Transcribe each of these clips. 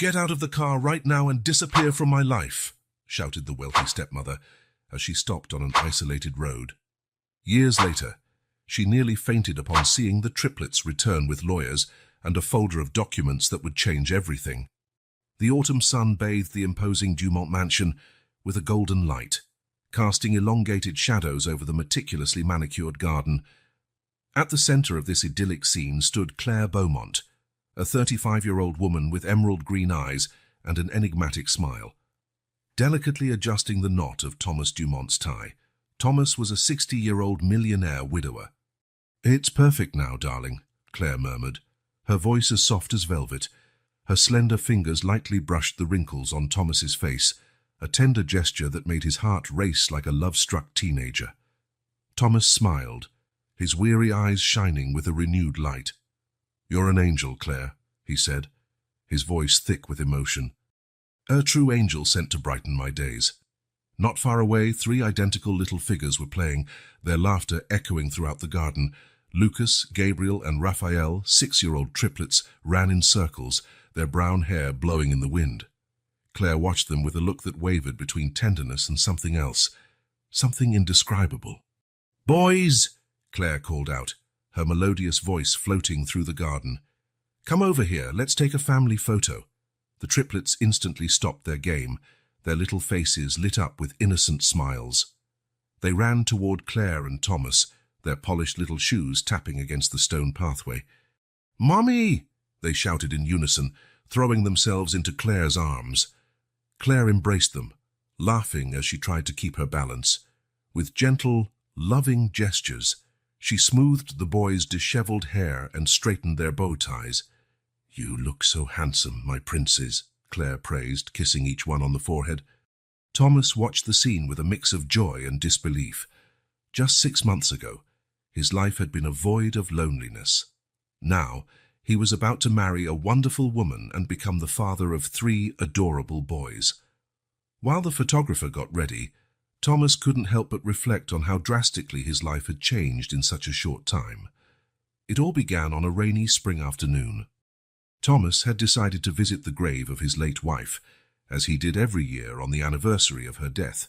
"Get out of the car right now and disappear from my life," shouted the wealthy stepmother as she stopped on an isolated road. Years later, she nearly fainted upon seeing the triplets return with lawyers and a folder of documents that would change everything. The autumn sun bathed the imposing Dumont mansion with a golden light, casting elongated shadows over the meticulously manicured garden. At the center of this idyllic scene stood Clare Beaumont, a 35-year-old woman with emerald green eyes and an enigmatic smile. Delicately adjusting the knot of Thomas Dumont's tie, Thomas was a 60-year-old millionaire widower. "It's perfect now, darling," Clare murmured, her voice as soft as velvet. Her slender fingers lightly brushed the wrinkles on Thomas's face, a tender gesture that made his heart race like a love-struck teenager. Thomas smiled, his weary eyes shining with a renewed light. "You're an angel, Clare," he said, his voice thick with emotion. "A true angel sent to brighten my days." Not far away, 3 identical little figures were playing, their laughter echoing throughout the garden. Lucas, Gabriel, and Raphael, 6-year-old triplets, ran in circles, their brown hair blowing in the wind. Clare watched them with a look that wavered between tenderness and something else, something indescribable. "Boys!" Clare called out, her melodious voice floating through the garden. "Come over here, let's take a family photo." The triplets instantly stopped their game, their little faces lit up with innocent smiles. They ran toward Clare and Thomas, their polished little shoes tapping against the stone pathway. "Mommy!" they shouted in unison, throwing themselves into Clare's arms. Clare embraced them, laughing as she tried to keep her balance. With gentle, loving gestures, she smoothed the boys' disheveled hair and straightened their bow ties. "You look so handsome, my princes," Clare praised, kissing each one on the forehead. Thomas watched the scene with a mix of joy and disbelief. Just 6 months ago, his life had been a void of loneliness. Now, he was about to marry a wonderful woman and become the father of 3 adorable boys. While the photographer got ready, Thomas couldn't help but reflect on how drastically his life had changed in such a short time. It all began on a rainy spring afternoon. Thomas had decided to visit the grave of his late wife, as he did every year on the anniversary of her death.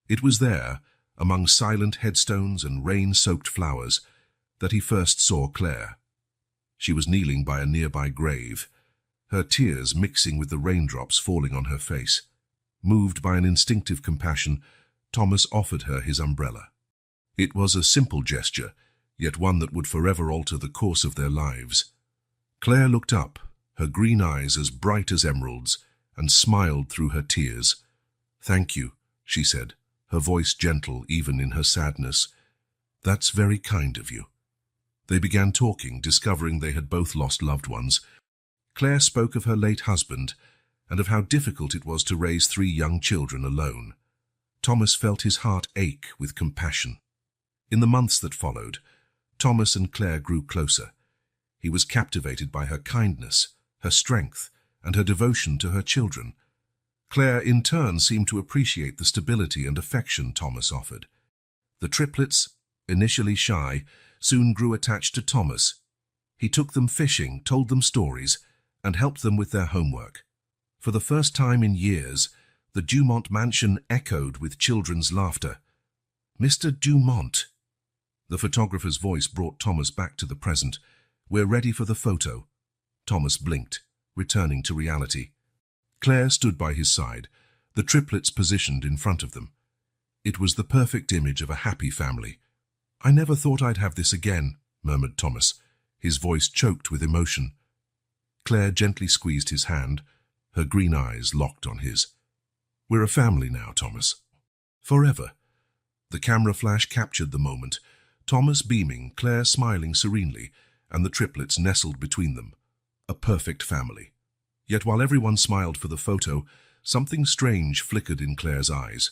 It was there, among silent headstones and rain-soaked flowers, that he first saw Clare. She was kneeling by a nearby grave, her tears mixing with the raindrops falling on her face. Moved by an instinctive compassion, Thomas offered her his umbrella. It was a simple gesture, yet one that would forever alter the course of their lives. Clare looked up, her green eyes as bright as emeralds, and smiled through her tears. "Thank you," she said, her voice gentle even in her sadness. "That's very kind of you." They began talking, discovering they had both lost loved ones. Clare spoke of her late husband and of how difficult it was to raise 3 young children alone. Thomas felt his heart ache with compassion. In the months that followed, Thomas and Clare grew closer. He was captivated by her kindness, her strength, and her devotion to her children. Clare, in turn, seemed to appreciate the stability and affection Thomas offered. The triplets, initially shy, soon grew attached to Thomas. He took them fishing, told them stories, and helped them with their homework. For the first time in years, the Dumont mansion echoed with children's laughter. "Mr. Dumont." The photographer's voice brought Thomas back to the present. "We're ready for the photo." Thomas blinked, returning to reality. Clare stood by his side, the triplets positioned in front of them. It was the perfect image of a happy family. "I never thought I'd have this again," murmured Thomas, his voice choked with emotion. Clare gently squeezed his hand, her green eyes locked on his. "We're a family now, Thomas. Forever." The camera flash captured the moment, Thomas beaming, Clare smiling serenely, and the triplets nestled between them. A perfect family. Yet while everyone smiled for the photo, something strange flickered in Clare's eyes.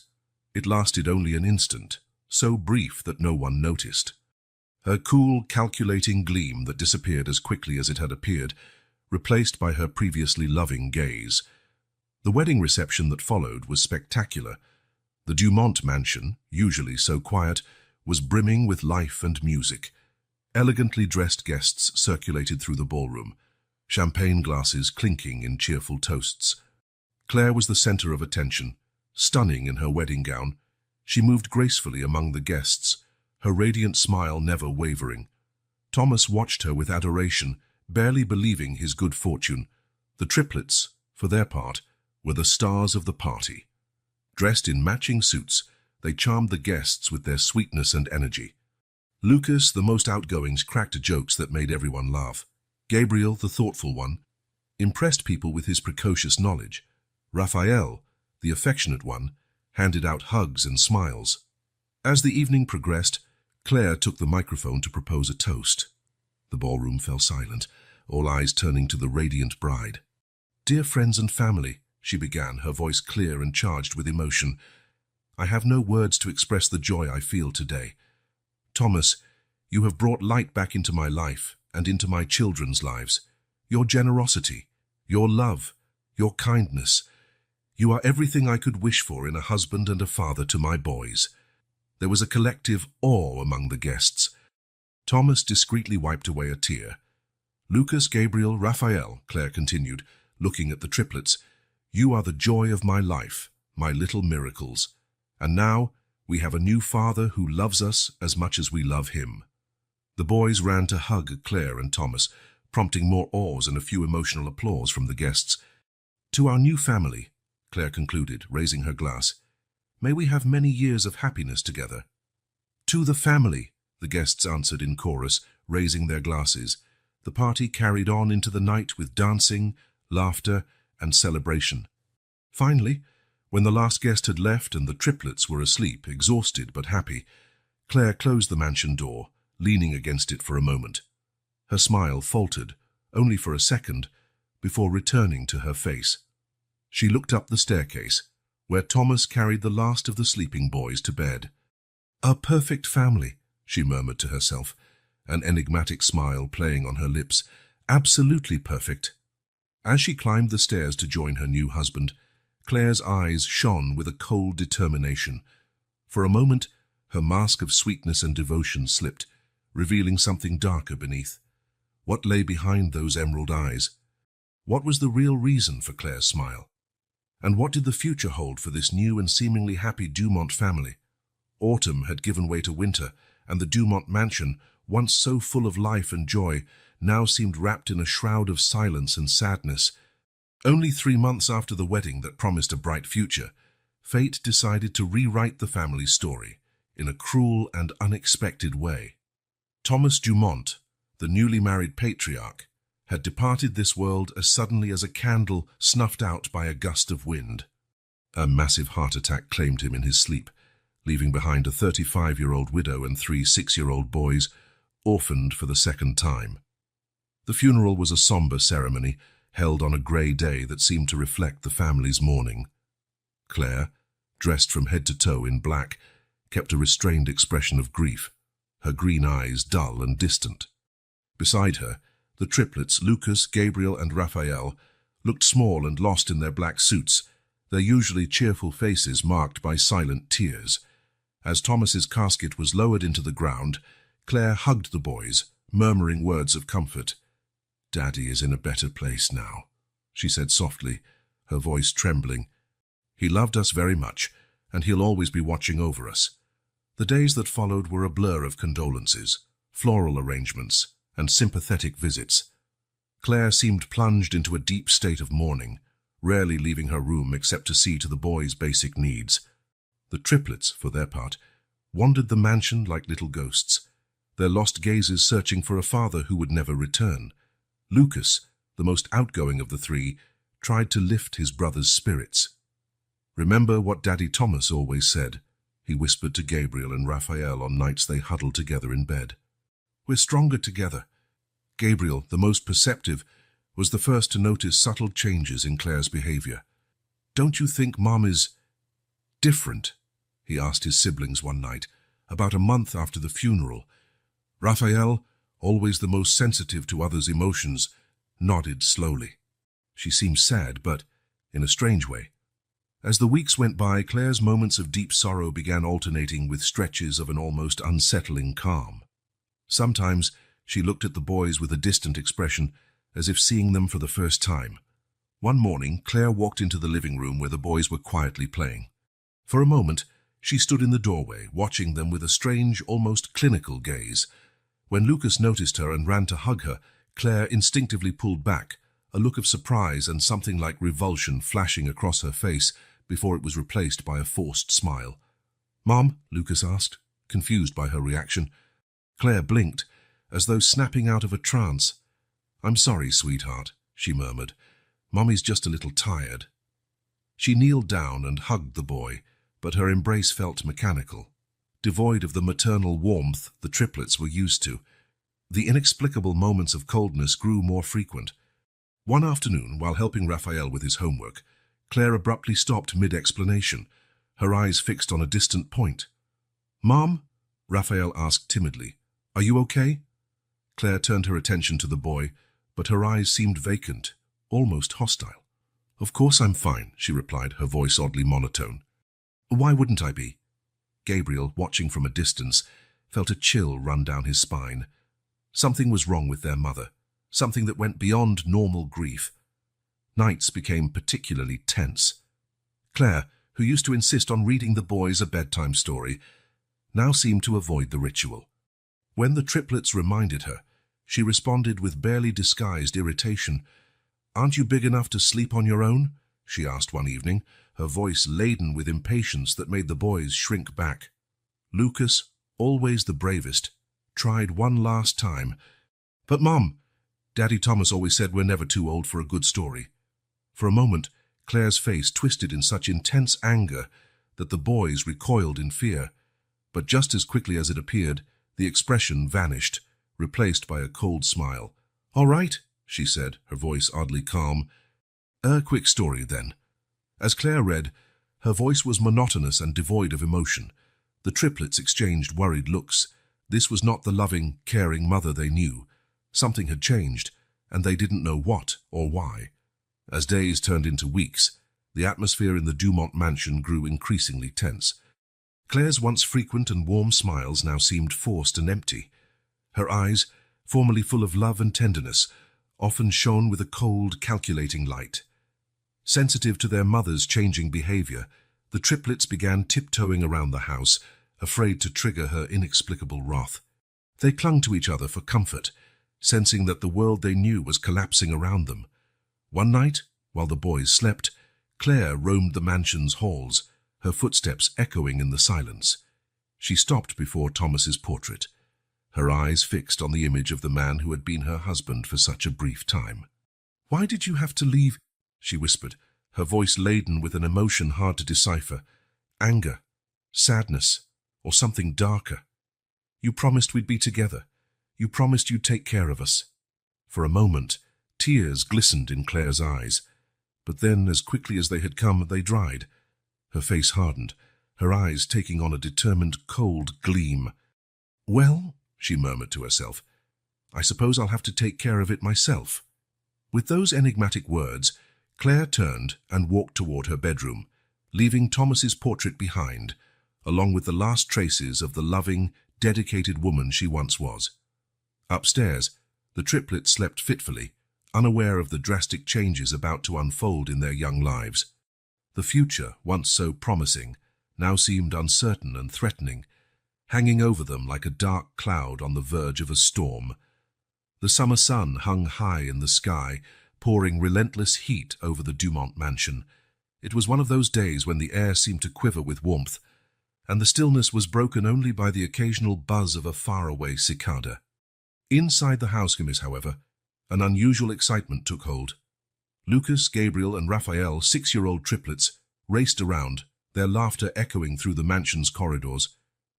It lasted only an instant, so brief that no one noticed. Her cool, calculating gleam that disappeared as quickly as it had appeared, replaced by her previously loving gaze. The wedding reception that followed was spectacular. The Dumont mansion, usually so quiet, was brimming with life and music. Elegantly dressed guests circulated through the ballroom. champagne glasses clinking in cheerful toasts. Clare was the center of attention, stunning in her wedding gown. She moved gracefully among the guests, her radiant smile never wavering. Thomas watched her with adoration, barely believing his good fortune. The triplets, for their part, were the stars of the party. Dressed in matching suits, they charmed the guests with their sweetness and energy. Lucas, the most outgoing, cracked jokes that made everyone laugh. Gabriel, the thoughtful one, impressed people with his precocious knowledge. Raphael, the affectionate one, handed out hugs and smiles. As the evening progressed, Clare took the microphone to propose a toast. The ballroom fell silent, all eyes turning to the radiant bride. "Dear friends and family," she began, her voice clear and charged with emotion, "I have no words to express the joy I feel today. Thomas, you have brought light back into my life and into my children's lives. Your generosity, your love, your kindness. You are everything I could wish for in a husband and a father to my boys." There was a collective awe among the guests. Thomas discreetly wiped away a tear. "Lucas, Gabriel, Raphael," Clare continued, looking at the triplets, "you are the joy of my life, my little miracles. And now we have a new father who loves us as much as we love him." The boys ran to hug Clare and Thomas, prompting more awes and a few emotional applause from the guests. "To our new family," Clare concluded, raising her glass, "may we have many years of happiness together." "To the family," the guests answered in chorus, raising their glasses. The party carried on into the night with dancing, laughter, and celebration. Finally, when the last guest had left and the triplets were asleep, exhausted but happy, Clare closed the mansion door, leaning against it for a moment. Her smile faltered, only for a second, before returning to her face. She looked up the staircase, where Thomas carried the last of the sleeping boys to bed. "A perfect family," she murmured to herself, an enigmatic smile playing on her lips. "Absolutely perfect." As she climbed the stairs to join her new husband, Clare's eyes shone with a cold determination. For a moment, her mask of sweetness and devotion slipped, revealing something darker beneath. What lay behind those emerald eyes? What was the real reason for Clare's smile? And what did the future hold for this new and seemingly happy Dumont family? Autumn had given way to winter, and the Dumont mansion, once so full of life and joy, now seemed wrapped in a shroud of silence and sadness. Only 3 months after the wedding that promised a bright future, fate decided to rewrite the family's story in a cruel and unexpected way. Thomas Dumont, the newly married patriarch, had departed this world as suddenly as a candle snuffed out by a gust of wind. A massive heart attack claimed him in his sleep, leaving behind a 35-year-old widow and 3 6-year-old boys, orphaned for the second time. The funeral was a somber ceremony, held on a grey day that seemed to reflect the family's mourning. Clare, dressed from head to toe in black, kept a restrained expression of grief, her green eyes dull and distant. Beside her, the triplets, Lucas, Gabriel, and Raphael, looked small and lost in their black suits, their usually cheerful faces marked by silent tears. As Thomas's casket was lowered into the ground, Clare hugged the boys, murmuring words of comfort. "Daddy is in a better place now," she said softly, her voice trembling. "He loved us very much, and he'll always be watching over us." The days that followed were a blur of condolences, floral arrangements, and sympathetic visits. Clare seemed plunged into a deep state of mourning, rarely leaving her room except to see to the boys' basic needs. The triplets, for their part, wandered the mansion like little ghosts, their lost gazes searching for a father who would never return. Lucas, the most outgoing of the 3, tried to lift his brother's spirits. "Remember what Daddy Thomas always said," he whispered to Gabriel and Raphael on nights they huddled together in bed. "We're stronger together." Gabriel, the most perceptive, was the first to notice subtle changes in Clare's behavior. "Don't you think Mom is different?" he asked his siblings one night, about a month after the funeral. Raphael, always the most sensitive to others' emotions, nodded slowly. She seemed sad, but in a strange way. As the weeks went by, Clare's moments of deep sorrow began alternating with stretches of an almost unsettling calm. Sometimes she looked at the boys with a distant expression, as if seeing them for the first time. One morning, Claire walked into the living room where the boys were quietly playing. For a moment, she stood in the doorway, watching them with a strange, almost clinical gaze. When Lucas noticed her and ran to hug her, Claire instinctively pulled back, a look of surprise and something like revulsion flashing across her face before it was replaced by a forced smile. "Mom?" Lucas asked, confused by her reaction. Claire blinked, as though snapping out of a trance. "I'm sorry, sweetheart," she murmured. "Mommy's just a little tired." She kneeled down and hugged the boy, but her embrace felt mechanical, devoid of the maternal warmth the triplets were used to. The inexplicable moments of coldness grew more frequent. One afternoon, while helping Raphael with his homework, Claire abruptly stopped mid-explanation, her eyes fixed on a distant point. "Mom?" Raphael asked timidly. "Are you okay?" Claire turned her attention to the boy, but her eyes seemed vacant, almost hostile. "Of course I'm fine," she replied, her voice oddly monotone. "Why wouldn't I be?" Gabriel, watching from a distance, felt a chill run down his spine. Something was wrong with their mother, something that went beyond normal grief. Nights became particularly tense. Claire, who used to insist on reading the boys a bedtime story, now seemed to avoid the ritual. When the triplets reminded her, she responded with barely disguised irritation. "Aren't you big enough to sleep on your own?" she asked one evening, her voice laden with impatience that made the boys shrink back. Lucas, always the bravest, tried one last time. "But Mom, Daddy Thomas always said we're never too old for a good story." For a moment, Claire's face twisted in such intense anger that the boys recoiled in fear. But just as quickly as it appeared, the expression vanished, replaced by a cold smile. "All right," she said, her voice oddly calm. "A quick story, then." As Claire read, her voice was monotonous and devoid of emotion. The triplets exchanged worried looks. This was not the loving, caring mother they knew. Something had changed, and they didn't know what or why. As days turned into weeks, the atmosphere in the Dumont mansion grew increasingly tense. Claire's once frequent and warm smiles now seemed forced and empty. Her eyes, formerly full of love and tenderness, often shone with a cold, calculating light. Sensitive to their mother's changing behavior, the triplets began tiptoeing around the house, afraid to trigger her inexplicable wrath. They clung to each other for comfort, sensing that the world they knew was collapsing around them. One night, while the boys slept, Claire roamed the mansion's halls, her footsteps echoing in the silence. She stopped before Thomas's portrait, her eyes fixed on the image of the man who had been her husband for such a brief time. "Why did you have to leave?" she whispered, her voice laden with an emotion hard to decipher. Anger, sadness, or something darker. "You promised we'd be together. You promised you'd take care of us." For a moment, tears glistened in Claire's eyes, but then, as quickly as they had come, they dried. Her face hardened, her eyes taking on a determined, cold gleam. "Well," she murmured to herself, "I suppose I'll have to take care of it myself." With those enigmatic words, Claire turned and walked toward her bedroom, leaving Thomas's portrait behind, along with the last traces of the loving, dedicated woman she once was. Upstairs, the triplets slept fitfully, unaware of the drastic changes about to unfold in their young lives. The future, once so promising, now seemed uncertain and threatening, hanging over them like a dark cloud on the verge of a storm. The summer sun hung high in the sky, pouring relentless heat over the Dumont mansion. It was one of those days when the air seemed to quiver with warmth, and the stillness was broken only by the occasional buzz of a faraway cicada. Inside the house, however, an unusual excitement took hold. Lucas, Gabriel, and Raphael, 6-year-old triplets, raced around, their laughter echoing through the mansion's corridors.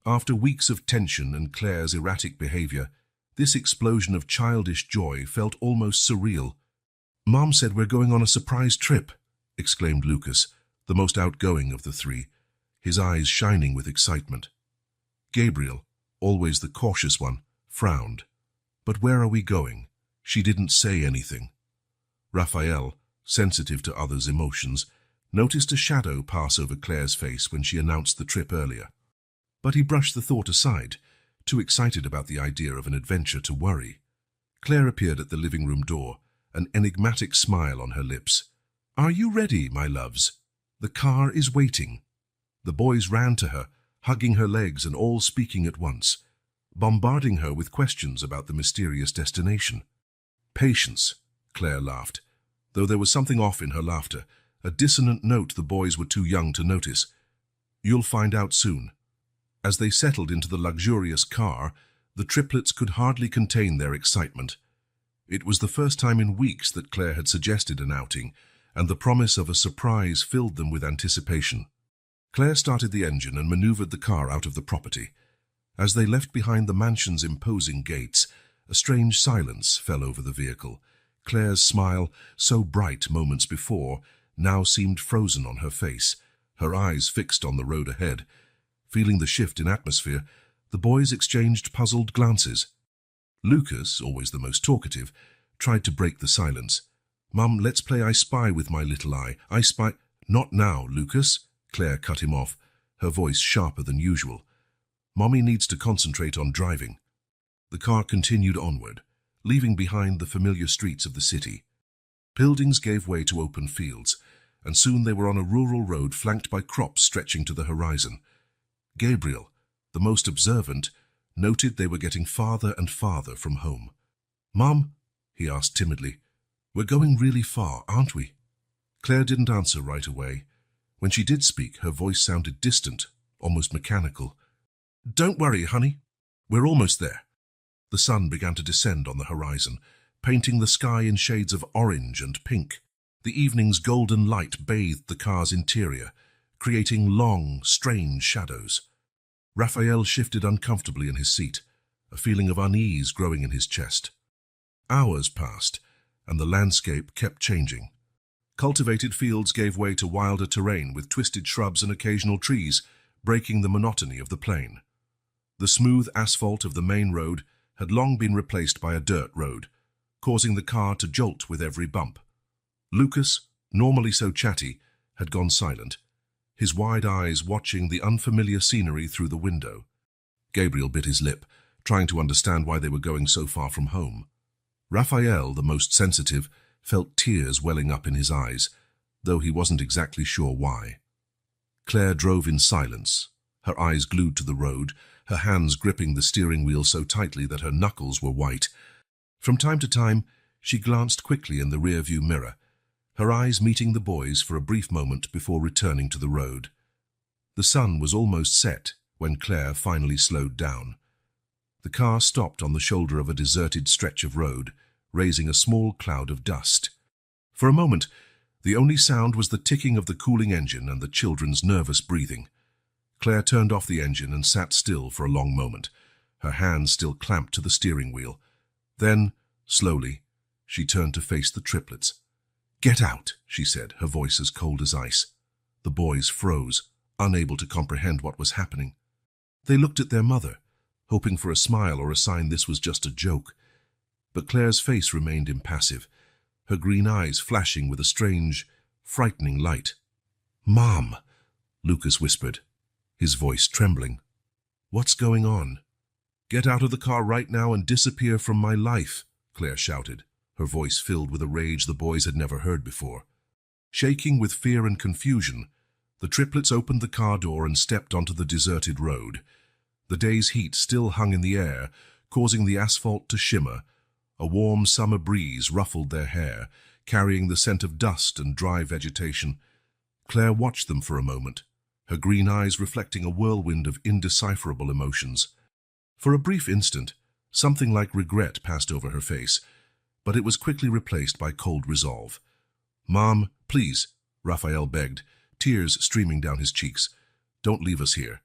After weeks of tension and Claire's erratic behavior, this explosion of childish joy felt almost surreal. "Mom said we're going on a surprise trip," exclaimed Lucas, the most outgoing of the three, his eyes shining with excitement. Gabriel, always the cautious one, frowned. "But where are we going?" She didn't say anything. Raphael, sensitive to others' emotions, noticed a shadow pass over Claire's face when she announced the trip earlier. But he brushed the thought aside, too excited about the idea of an adventure to worry. Claire appeared at the living room door, an enigmatic smile on her lips. "Are you ready, my loves? The car is waiting." The boys ran to her, hugging her legs and all speaking at once, bombarding her with questions about the mysterious destination. "Patience," Claire laughed, though there was something off in her laughter, a dissonant note the boys were too young to notice. "You'll find out soon." As they settled into the luxurious car, the triplets could hardly contain their excitement. It was the first time in weeks that Claire had suggested an outing, and the promise of a surprise filled them with anticipation. Claire started the engine and maneuvered the car out of the property. As they left behind the mansion's imposing gates, a strange silence fell over the vehicle. Claire's smile, so bright moments before, now seemed frozen on her face, her eyes fixed on the road ahead. Feeling the shift in atmosphere, the boys exchanged puzzled glances. Lucas, always the most talkative, tried to break the silence. "Mum, let's play I Spy with my little eye. I spy—" "Not now, Lucas," Claire cut him off, her voice sharper than usual. "Mommy needs to concentrate on driving." The car continued onward, leaving behind the familiar streets of the city. Buildings gave way to open fields, and soon they were on a rural road flanked by crops stretching to the horizon. Gabriel, the most observant, noted they were getting farther and farther from home. "Mom," he asked timidly, "we're going really far, aren't we?" Claire didn't answer right away. When she did speak, her voice sounded distant, almost mechanical. "Don't worry, honey. We're almost there." The sun began to descend on the horizon, painting the sky in shades of orange and pink. The evening's golden light bathed the car's interior, creating long, strange shadows. Raphael shifted uncomfortably in his seat, a feeling of unease growing in his chest. Hours passed, and the landscape kept changing. Cultivated fields gave way to wilder terrain with twisted shrubs and occasional trees, breaking the monotony of the plain. The smooth asphalt of the main road had long been replaced by a dirt road, causing the car to jolt with every bump. Lucas, normally so chatty, had gone silent, his wide eyes watching the unfamiliar scenery through the window. Gabriel bit his lip, trying to understand why they were going so far from home. Raphael, the most sensitive, felt tears welling up in his eyes, though he wasn't exactly sure why. Claire drove in silence, her eyes glued to the road, her hands gripping the steering wheel so tightly that her knuckles were white. From time to time, she glanced quickly in the rearview mirror, her eyes meeting the boys for a brief moment before returning to the road. The sun was almost set when Claire finally slowed down. The car stopped on the shoulder of a deserted stretch of road, raising a small cloud of dust. For a moment, the only sound was the ticking of the cooling engine and the children's nervous breathing. Claire turned off the engine and sat still for a long moment, her hands still clamped to the steering wheel. Then, slowly, she turned to face the triplets. "Get out," she said, her voice as cold as ice. The boys froze, unable to comprehend what was happening. They looked at their mother, hoping for a smile or a sign this was just a joke. But Claire's face remained impassive, her green eyes flashing with a strange, frightening light. "Mom," Lucas whispered, his voice trembling. "What's going on?" "Get out of the car right now and disappear from my life," Claire shouted, her voice filled with a rage the boys had never heard before. Shaking with fear and confusion, the triplets opened the car door and stepped onto the deserted road. The day's heat still hung in the air, causing the asphalt to shimmer. A warm summer breeze ruffled their hair, carrying the scent of dust and dry vegetation. Claire watched them for a moment, her green eyes reflecting a whirlwind of indecipherable emotions. For a brief instant, something like regret passed over her face, but it was quickly replaced by cold resolve. "Mom, please," Raphael begged, tears streaming down his cheeks. "Don't leave us here."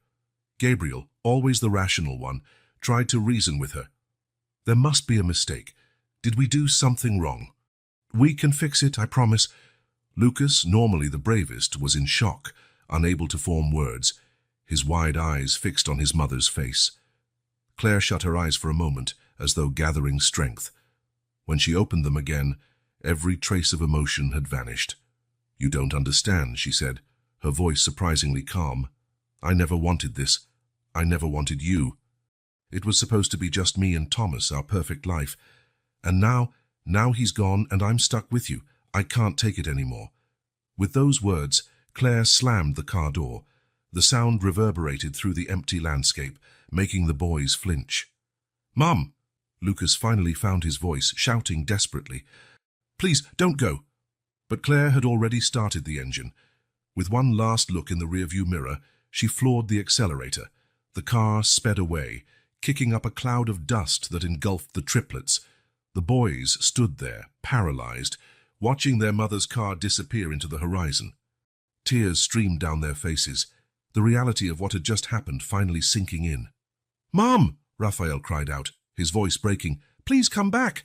Gabriel, always the rational one, tried to reason with her. "There must be a mistake. Did we do something wrong? We can fix it, I promise." Lucas, normally the bravest, was in shock, unable to form words, his wide eyes fixed on his mother's face. Claire shut her eyes for a moment, as though gathering strength. When she opened them again, every trace of emotion had vanished. "You don't understand," she said, her voice surprisingly calm. "I never wanted this. I never wanted you. It was supposed to be just me and Thomas, our perfect life. And now Now he's gone and I'm stuck with you. I can't take it anymore." With those words, Claire slammed the car door. The sound reverberated through the empty landscape, making the boys flinch. "Mum!" Lucas finally found his voice, shouting desperately. "Please, don't go." But Claire had already started the engine. With one last look in the rearview mirror, she floored the accelerator. The car sped away, kicking up a cloud of dust that engulfed the triplets. The boys stood there, paralyzed, watching their mother's car disappear into the horizon. Tears streamed down their faces, the reality of what had just happened finally sinking in. "Mom!" Raphael cried out, his voice breaking. "Please come back!"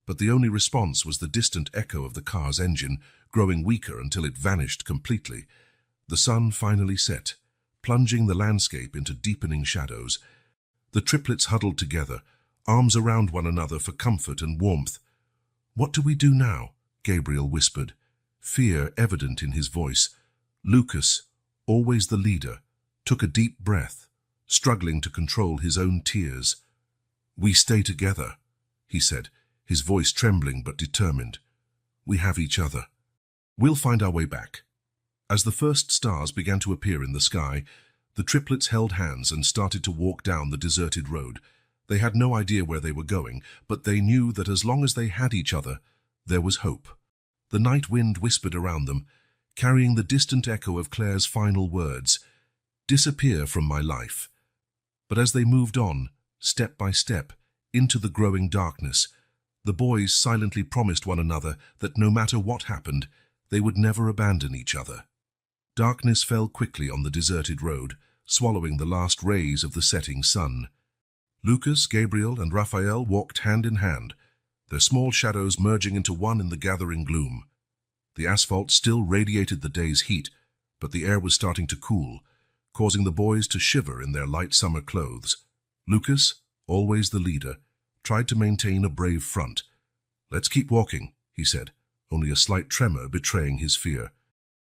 But the only response was the distant echo of the car's engine, growing weaker until it vanished completely. The sun finally set, plunging the landscape into deepening shadows. The triplets huddled together, arms around one another for comfort and warmth. "What do we do now?" Gabriel whispered, fear evident in his voice. Lucas, always the leader, took a deep breath, struggling to control his own tears. "We stay together," he said, his voice trembling but determined. "We have each other. We'll find our way back." As the first stars began to appear in the sky, the triplets held hands and started to walk down the deserted road. They had no idea where they were going, but they knew that as long as they had each other, there was hope. The night wind whispered around them, carrying the distant echo of Claire's final words, "Disappear from my life." But as they moved on, step by step, into the growing darkness, the boys silently promised one another that no matter what happened, they would never abandon each other. Darkness fell quickly on the deserted road, swallowing the last rays of the setting sun. Lucas, Gabriel, and Raphael walked hand in hand, their small shadows merging into one in the gathering gloom. The asphalt still radiated the day's heat, but the air was starting to cool, causing the boys to shiver in their light summer clothes. Lucas, always the leader, tried to maintain a brave front. "Let's keep walking," he said, only a slight tremor betraying his fear.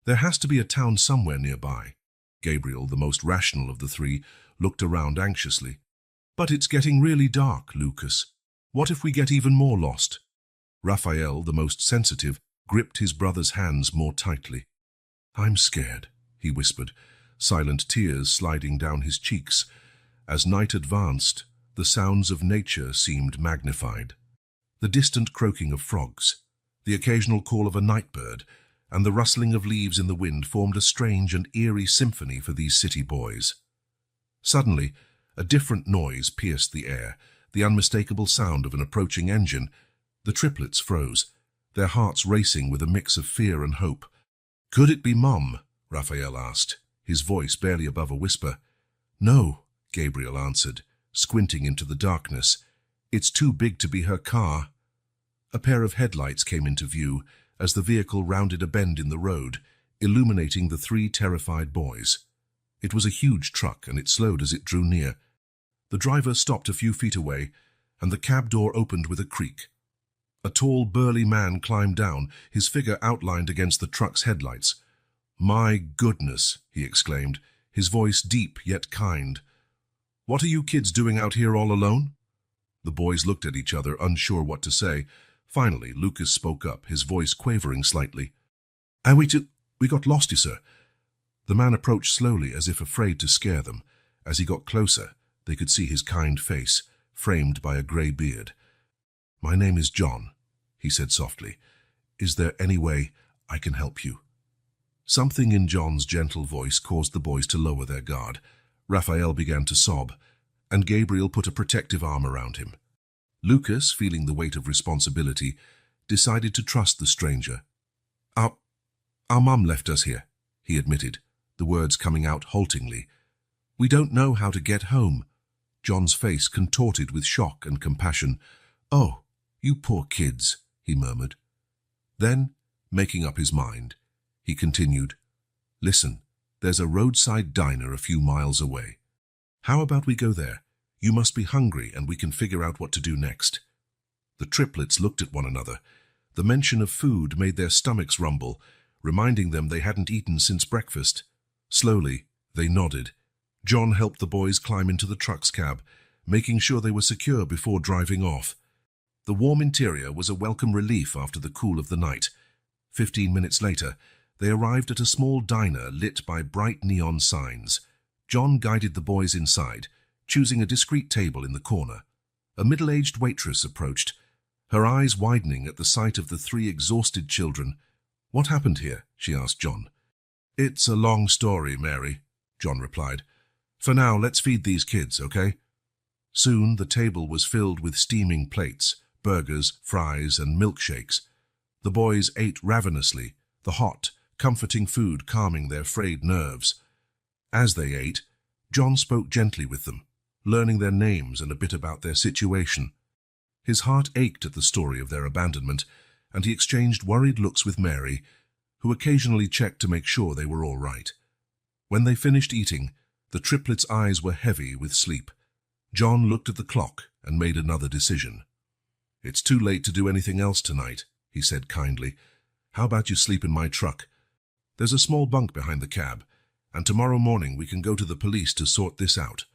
"There has to be a town somewhere nearby." Gabriel, the most rational of the three, looked around anxiously. "But it's getting really dark, Lucas. What if we get even more lost?" Raphael, the most sensitive, gripped his brother's hands more tightly. "I'm scared," he whispered, silent tears sliding down his cheeks. As night advanced, the sounds of nature seemed magnified. The distant croaking of frogs, the occasional call of a nightbird, and the rustling of leaves in the wind formed a strange and eerie symphony for these city boys. Suddenly, a different noise pierced the air, the unmistakable sound of an approaching engine. The triplets froze, their hearts racing with a mix of fear and hope. "Could it be Mom?" Raphael asked, his voice barely above a whisper. "No," Gabriel answered, squinting into the darkness. "It's too big to be her car." A pair of headlights came into view as the vehicle rounded a bend in the road, illuminating the three terrified boys. It was a huge truck, and it slowed as it drew near. The driver stopped a few feet away, and the cab door opened with a creak. A tall, burly man climbed down, his figure outlined against the truck's headlights. "My goodness," he exclaimed, his voice deep yet kind. "What are you kids doing out here all alone?" The boys looked at each other, unsure what to say. Finally, Lucas spoke up, his voice quavering slightly. We got lost, sir." The man approached slowly, as if afraid to scare them. As he got closer, they could see his kind face, framed by a grey beard. "My name is John," he said softly. "Is there any way I can help you?" Something in John's gentle voice caused the boys to lower their guard. Raphael began to sob, and Gabriel put a protective arm around him. Lucas, feeling the weight of responsibility, decided to trust the stranger. Our mum left us here," he admitted, the words coming out haltingly. "We don't know how to get home." John's face contorted with shock and compassion. "Oh, you poor kids," he murmured. Then, making up his mind, he continued, "Listen, there's a roadside diner a few miles away. How about we go there? You must be hungry, and we can figure out what to do next." The triplets looked at one another. The mention of food made their stomachs rumble, reminding them they hadn't eaten since breakfast. Slowly, they nodded. John helped the boys climb into the truck's cab, making sure they were secure before driving off. The warm interior was a welcome relief after the cool of the night. 15 minutes later, they arrived at a small diner lit by bright neon signs. John guided the boys inside, choosing a discreet table in the corner. A middle-aged waitress approached, her eyes widening at the sight of the three exhausted children. "What happened here?" she asked John. "It's a long story, Mary," John replied. "For now, let's feed these kids, okay?" Soon the table was filled with steaming plates, burgers, fries, and milkshakes. The boys ate ravenously, the hot, comforting food calming their frayed nerves. As they ate, John spoke gently with them, learning their names and a bit about their situation. His heart ached at the story of their abandonment, and he exchanged worried looks with Mary, who occasionally checked to make sure they were all right. When they finished eating, the triplets' eyes were heavy with sleep. John looked at the clock and made another decision. "It's too late to do anything else tonight," he said kindly. "How about you sleep in my truck? There's a small bunk behind the cab, and tomorrow morning we can go to the police to sort this out."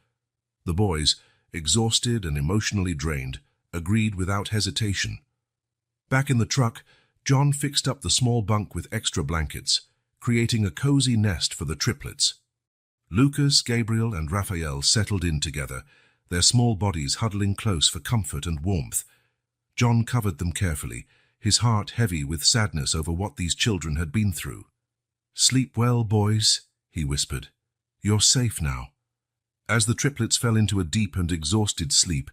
The boys, exhausted and emotionally drained, agreed without hesitation. Back in the truck, John fixed up the small bunk with extra blankets, creating a cozy nest for the triplets. Lucas, Gabriel, and Raphael settled in together, their small bodies huddling close for comfort and warmth. John covered them carefully, his heart heavy with sadness over what these children had been through. "Sleep well, boys," he whispered. "You're safe now." As the triplets fell into a deep and exhausted sleep,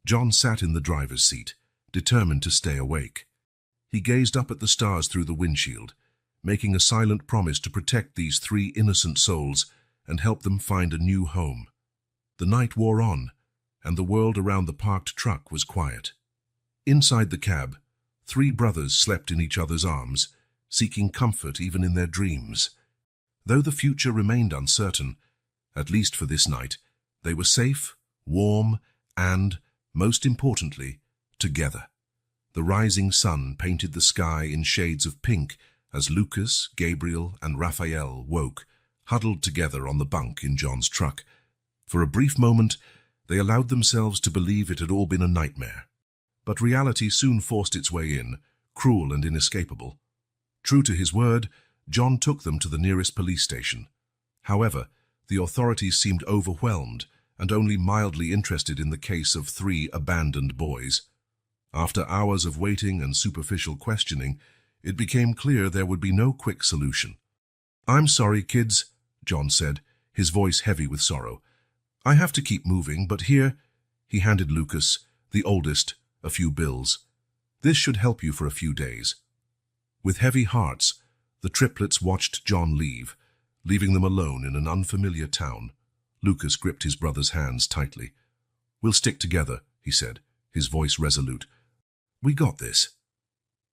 John sat in the driver's seat, determined to stay awake. He gazed up at the stars through the windshield, making a silent promise to protect these three innocent souls and help them find a new home. The night wore on, and the world around the parked truck was quiet. Inside the cab, three brothers slept in each other's arms, seeking comfort even in their dreams. Though the future remained uncertain, at least for this night, they were safe, warm, and, most importantly, together. The rising sun painted the sky in shades of pink as Lucas, Gabriel, and Raphael woke, huddled together on the bunk in John's truck. For a brief moment, they allowed themselves to believe it had all been a nightmare. But reality soon forced its way in, cruel and inescapable. True to his word, John took them to the nearest police station. However, the authorities seemed overwhelmed and only mildly interested in the case of three abandoned boys. After hours of waiting and superficial questioning, it became clear there would be no quick solution. "I'm sorry, kids," John said, his voice heavy with sorrow. "I have to keep moving, but here—" He handed Lucas, the oldest, a few bills. "This should help you for a few days." With heavy hearts, the triplets watched John leave, leaving them alone in an unfamiliar town. Lucas gripped his brother's hands tightly. "We'll stick together," he said, his voice resolute. "We got this."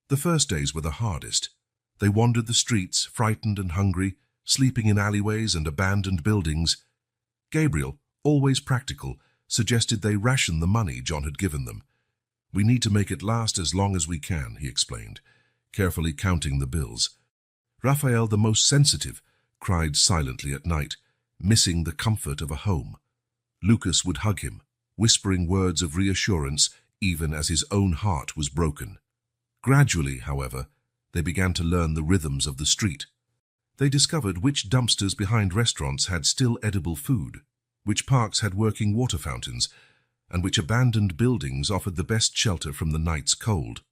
The first days were the hardest. They wandered the streets, frightened and hungry, sleeping in alleyways and abandoned buildings. Gabriel, always practical, suggested they ration the money John had given them. "We need to make it last as long as we can," he explained, carefully counting the bills. Raphael, the most sensitive, cried silently at night, missing the comfort of a home. Lucas would hug him, whispering words of reassurance even as his own heart was broken. Gradually, however, they began to learn the rhythms of the street. They discovered which dumpsters behind restaurants had still edible food, which parks had working water fountains, and which abandoned buildings offered the best shelter from the night's cold.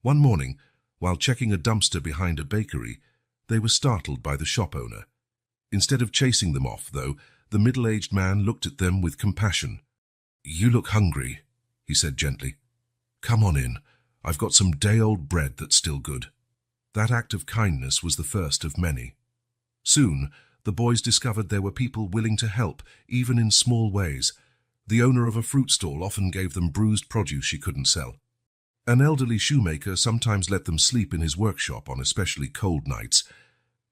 One morning, while checking a dumpster behind a bakery, they were startled by the shop owner. Instead of chasing them off, though, the middle-aged man looked at them with compassion. "You look hungry," he said gently. "Come on in. I've got some day-old bread that's still good." That act of kindness was the first of many. Soon, the boys discovered there were people willing to help, even in small ways. The owner of a fruit stall often gave them bruised produce she couldn't sell. An elderly shoemaker sometimes let them sleep in his workshop on especially cold nights.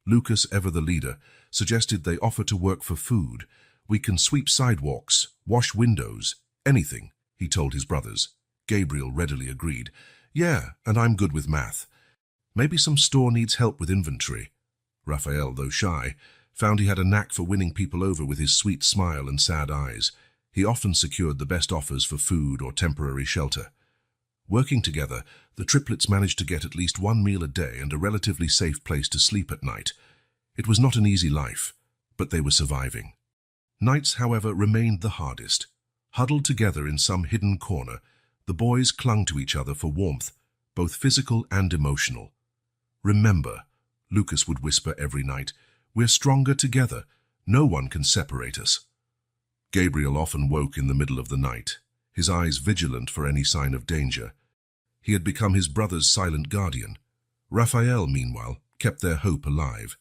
Lucas, ever the leader, suggested they offer to work for food. "We can sweep sidewalks, wash windows, anything," he told his brothers. Gabriel readily agreed. "Yeah, and I'm good with math. Maybe some store needs help with inventory." Raphael, though shy, found he had a knack for winning people over with his sweet smile and sad eyes. He often secured the best offers for food or temporary shelter. Working together, the triplets managed to get at least one meal a day and a relatively safe place to sleep at night. It was not an easy life, but they were surviving. Nights, however, remained the hardest. Huddled together in some hidden corner, the boys clung to each other for warmth, both physical and emotional. "Remember," Lucas would whisper every night, "we're stronger together. No one can separate us." Gabriel often woke in the middle of the night, his eyes vigilant for any sign of danger. He had become his brother's silent guardian. Raphael, meanwhile, kept their hope alive.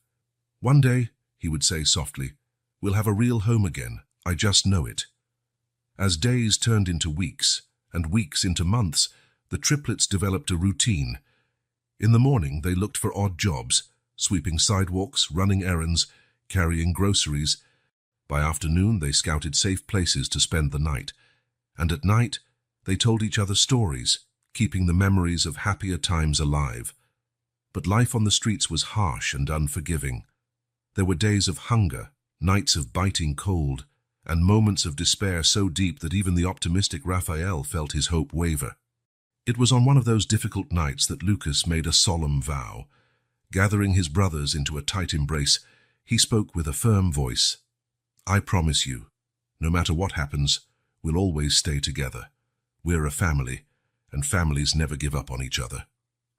"One day," he would say softly, "we'll have a real home again. I just know it." As days turned into weeks, and weeks into months, the triplets developed a routine. In the morning, they looked for odd jobs, sweeping sidewalks, running errands, carrying groceries. By afternoon, they scouted safe places to spend the night. And at night, they told each other stories, keeping the memories of happier times alive. But life on the streets was harsh and unforgiving. There were days of hunger, nights of biting cold, and moments of despair so deep that even the optimistic Raphael felt his hope waver. It was on one of those difficult nights that Lucas made a solemn vow. Gathering his brothers into a tight embrace, he spoke with a firm voice. "I promise you, no matter what happens, we'll always stay together. We're a family, and families never give up on each other."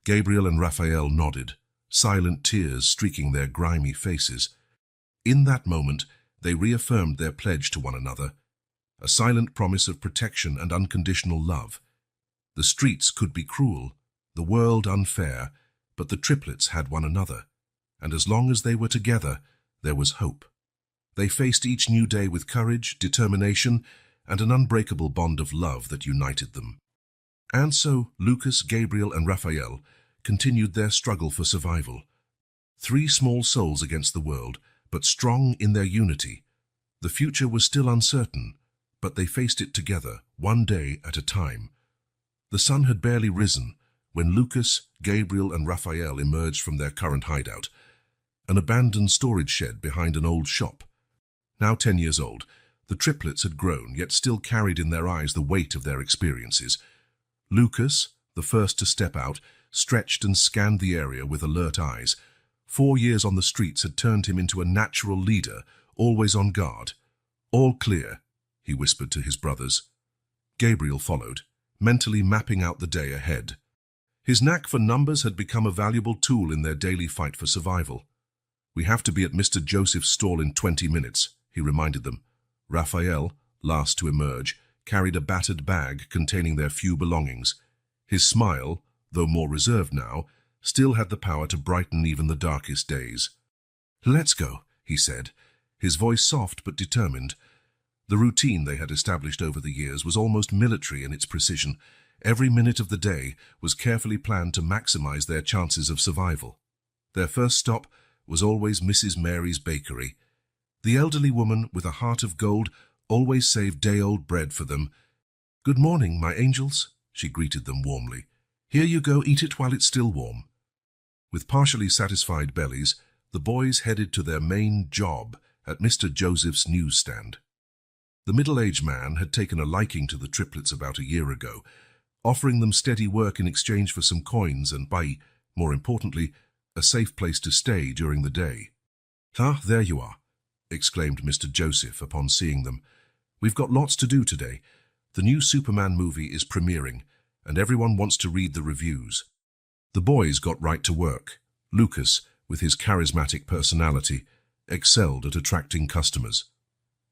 Gabriel and Raphael nodded, silent tears streaking their grimy faces. In that moment, they reaffirmed their pledge to one another, a silent promise of protection and unconditional love. The streets could be cruel, the world unfair, but the triplets had one another, and as long as they were together, there was hope. They faced each new day with courage, determination, and an unbreakable bond of love that united them. And so, Lucas, Gabriel, and Raphael continued their struggle for survival. 3 small souls against the world, but strong in their unity. The future was still uncertain, but they faced it together, one day at a time. The sun had barely risen when Lucas, Gabriel, and Raphael emerged from their current hideout, an abandoned storage shed behind an old shop. Now 10 years old, the triplets had grown, yet still carried in their eyes the weight of their experiences. Lucas, the first to step out, stretched and scanned the area with alert eyes. 4 years on the streets had turned him into a natural leader, always on guard. "All clear," he whispered to his brothers. Gabriel followed, mentally mapping out the day ahead. His knack for numbers had become a valuable tool in their daily fight for survival. "We have to be at Mr. Joseph's stall in 20 minutes, he reminded them. Raphael, last to emerge, carried a battered bag containing their few belongings. His smile, though more reserved now, still had the power to brighten even the darkest days. "Let's go," he said, his voice soft but determined. The routine they had established over the years was almost military in its precision. Every minute of the day was carefully planned to maximize their chances of survival. Their first stop was always Mrs. Mary's bakery. The elderly woman with a heart of gold always saved day-old bread for them. "Good morning, my angels," she greeted them warmly. "Here you go, eat it while it's still warm." With partially satisfied bellies, the boys headed to their main job at Mr. Joseph's newsstand. The middle-aged man had taken a liking to the triplets about a year ago, offering them steady work in exchange for some coins and, more importantly, a safe place to stay during the day. "Ah, there you are," exclaimed Mr. Joseph upon seeing them. "We've got lots to do today. The new Superman movie is premiering, and everyone wants to read the reviews." The boys got right to work. Lucas, with his charismatic personality, excelled at attracting customers.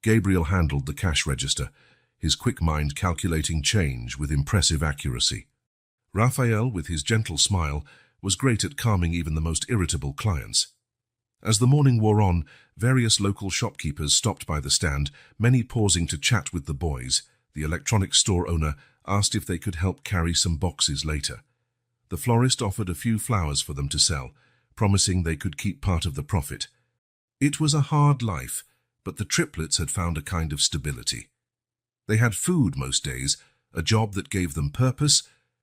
Gabriel handled the cash register, his quick mind calculating change with impressive accuracy. Raphael, with his gentle smile, was great at calming even the most irritable clients. As the morning wore on, various local shopkeepers stopped by the stand, many pausing to chat with the boys. The electronics store owner asked if they could help carry some boxes later. The florist offered a few flowers for them to sell, promising they could keep part of the profit. It was a hard life, but the triplets had found a kind of stability. They had food most days, a job that gave them purpose,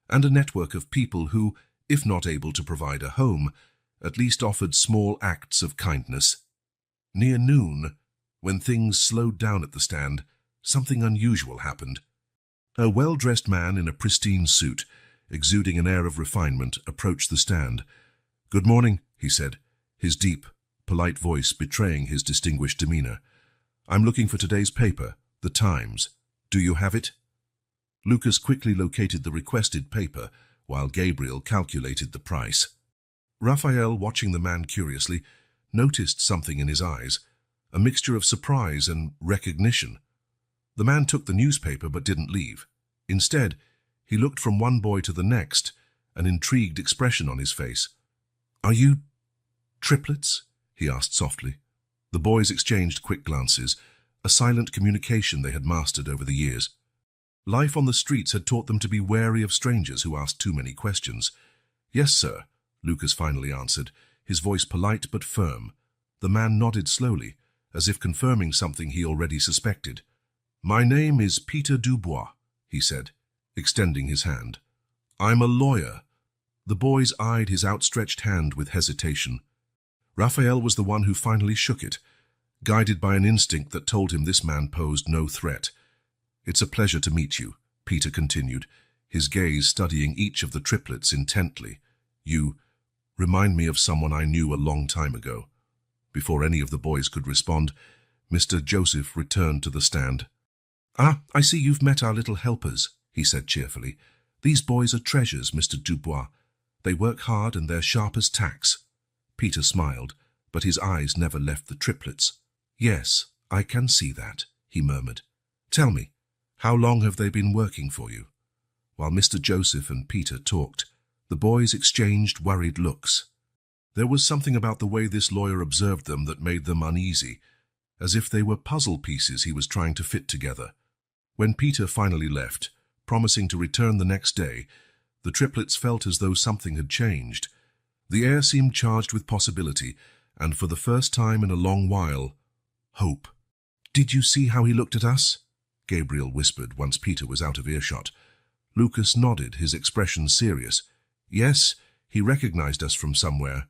and a network of people who, if not able to provide a home, at least offered small acts of kindness. Near noon, when things slowed down at the stand, something unusual happened. A well-dressed man in a pristine suit, exuding an air of refinement, approached the stand. "Good morning," he said, his deep, polite voice betraying his distinguished demeanor. "I'm looking for today's paper, The Times. Do you have it?" Lucas quickly located the requested paper, while Gabriel calculated the price. Raphael, watching the man curiously, noticed something in his eyes, a mixture of surprise and recognition. The man took the newspaper but didn't leave. Instead, he looked from one boy to the next, an intrigued expression on his face. "Are you Triplets?" he asked softly. The boys exchanged quick glances, a silent communication they had mastered over the years. Life on the streets had taught them to be wary of strangers who asked too many questions. "Yes, sir," Lucas finally answered, his voice polite but firm. The man nodded slowly, as if confirming something he already suspected. "My name is Peter Dubois," he said, extending his hand. "I'm a lawyer." The boys eyed his outstretched hand with hesitation. Raphael was the one who finally shook it, guided by an instinct that told him this man posed no threat. "It's a pleasure to meet you," Peter continued, his gaze studying each of the triplets intently. "You remind me of someone I knew a long time ago." Before any of the boys could respond, Mr. Joseph returned to the stand. "Ah, I see you've met our little helpers," he said cheerfully. "These boys are treasures, Mr. Dubois. They work hard and they're sharp as tacks." Peter smiled, but his eyes never left the triplets. "Yes, I can see that," he murmured. "Tell me, how long have they been working for you?" While Mr. Joseph and Peter talked, the boys exchanged worried looks. There was something about the way this lawyer observed them that made them uneasy, as if they were puzzle pieces he was trying to fit together. When Peter finally left, promising to return the next day, the triplets felt as though something had changed. The air seemed charged with possibility, and for the first time in a long while, hope. "Did you see how he looked at us?" Gabriel whispered once Peter was out of earshot. Lucas nodded, his expression serious. "Yes, he recognized us from somewhere."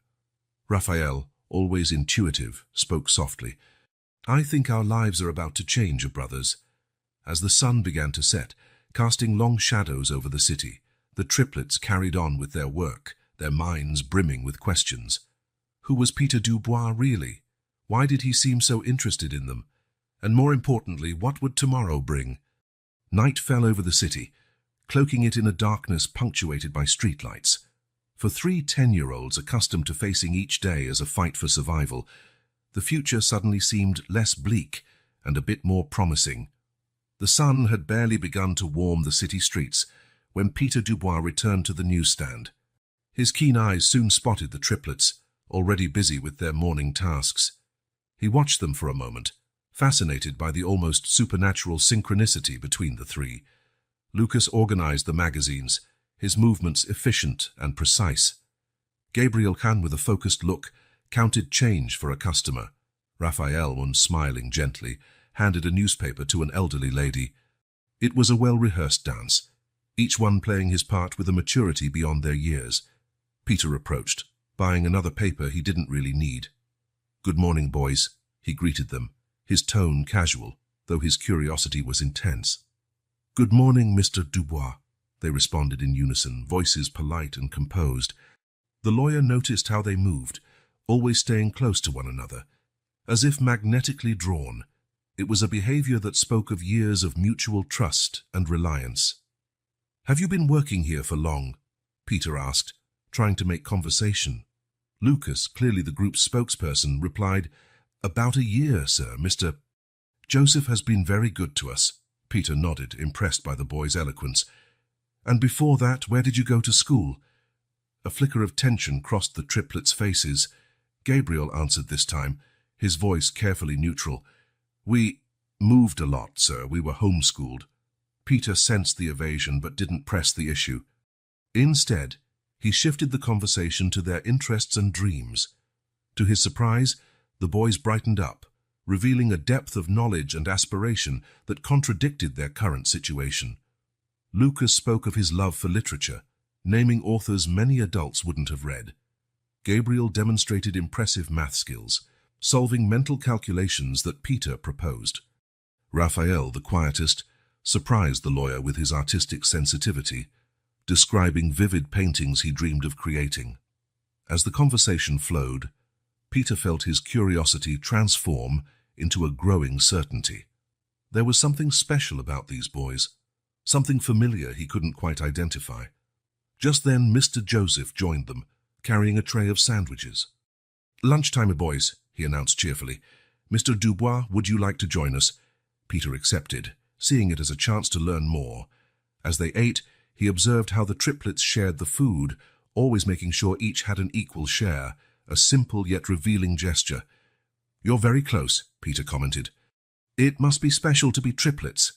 Raphael, always intuitive, spoke softly. "I think our lives are about to change, brothers." As the sun began to set, casting long shadows over the city, the triplets carried on with their work, their minds brimming with questions. Who was Peter Dubois really? Why did he seem so interested in them? And more importantly, what would tomorrow bring? Night fell over the city, cloaking it in a darkness punctuated by streetlights. For 3 10-year-olds accustomed to facing each day as a fight for survival, the future suddenly seemed less bleak and a bit more promising. The sun had barely begun to warm the city streets when Peter Dubois returned to the newsstand. His keen eyes soon spotted the triplets, already busy with their morning tasks. He watched them for a moment, fascinated by the almost supernatural synchronicity between the three. Lucas organized the magazines, his movements efficient and precise. Gabriel Khan, with a focused look, counted change for a customer. Raphael, smiling gently, handed a newspaper to an elderly lady. It was a well-rehearsed dance, each one playing his part with a maturity beyond their years. Peter approached, buying another paper he didn't really need. "Good morning, boys," he greeted them, his tone casual, though his curiosity was intense. "Good morning, Mr. Dubois," they responded in unison, voices polite and composed. The lawyer noticed how they moved, always staying close to one another, as if magnetically drawn. It was a behavior that spoke of years of mutual trust and reliance. "Have you been working here for long?" Peter asked, trying to make conversation. Lucas, clearly the group's spokesperson, replied, "About a year, sir. Mr. Joseph has been very good to us." Peter nodded, impressed by the boy's eloquence. "And before that, where did you go to school?" A flicker of tension crossed the triplets' faces. Gabriel answered this time, his voice carefully neutral. "We moved a lot, sir. We were homeschooled." Peter sensed the evasion but didn't press the issue. Instead, he shifted the conversation to their interests and dreams. To his surprise, the boys brightened up, revealing a depth of knowledge and aspiration that contradicted their current situation. Lucas spoke of his love for literature, naming authors many adults wouldn't have read. Gabriel demonstrated impressive math skills, solving mental calculations that Peter proposed. Raphael, the quietest, surprised the lawyer with his artistic sensitivity. describing vivid paintings he dreamed of creating. As the conversation flowed, Peter felt his curiosity transform into a growing certainty. There was something special about these boys, something familiar he couldn't quite identify. Just then Mr. Joseph joined them, carrying a tray of sandwiches. "Lunchtime, boys," he announced cheerfully. "Mr. Dubois, would you like to join us?" Peter accepted, seeing it as a chance to learn more. As they ate, he observed how the triplets shared the food, always making sure each had an equal share, a simple yet revealing gesture. "You're very close," Peter commented. "It must be special to be triplets."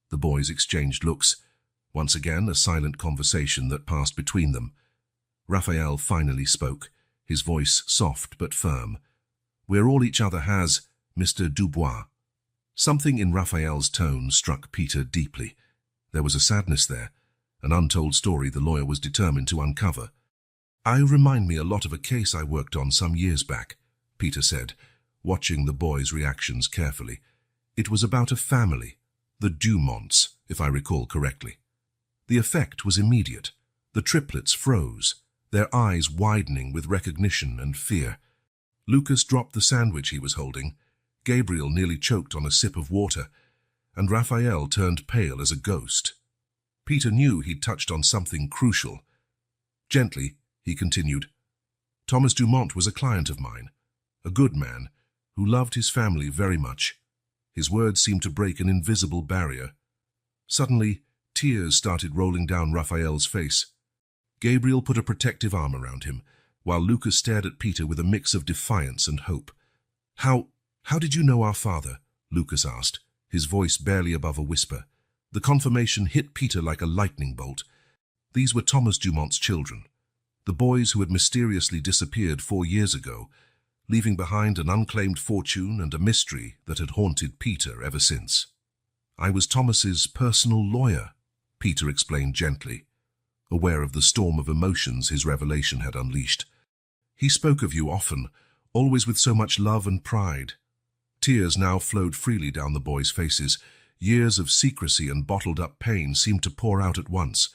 The boys exchanged looks. Once again, a silent conversation that passed between them. Raphael finally spoke, his voice soft but firm. "We're all each other has, Mr. Dubois." Something in Raphael's tone struck Peter deeply. There was a sadness there, an untold story the lawyer was determined to uncover. "I remind me a lot of a case I worked on some years back," Peter said, watching the boys' reactions carefully. "It was about a family, the Dumonts, if I recall correctly. The effect was immediate. The triplets froze, their eyes widening with recognition and fear. Lucas dropped the sandwich he was holding, Gabriel nearly choked on a sip of water, and Raphael turned pale as a ghost. Peter knew he'd touched on something crucial. Gently, he continued, "Thomas Dumont was a client of mine, a good man, who loved his family very much." His words seemed to break an invisible barrier. Suddenly, tears started rolling down Raphael's face. Gabriel put a protective arm around him, while Lucas stared at Peter with a mix of defiance and hope. How did you know our father?" Lucas asked, his voice barely above a whisper. The confirmation hit Peter like a lightning bolt. These were Thomas Dumont's children, the boys who had mysteriously disappeared 4 years ago, leaving behind an unclaimed fortune and a mystery that had haunted Peter ever since. "I was Thomas's personal lawyer," Peter explained gently, aware of the storm of emotions his revelation had unleashed. "He spoke of you often, always with so much love and pride." Tears now flowed freely down the boys' faces. Years of secrecy and bottled-up pain seemed to pour out at once.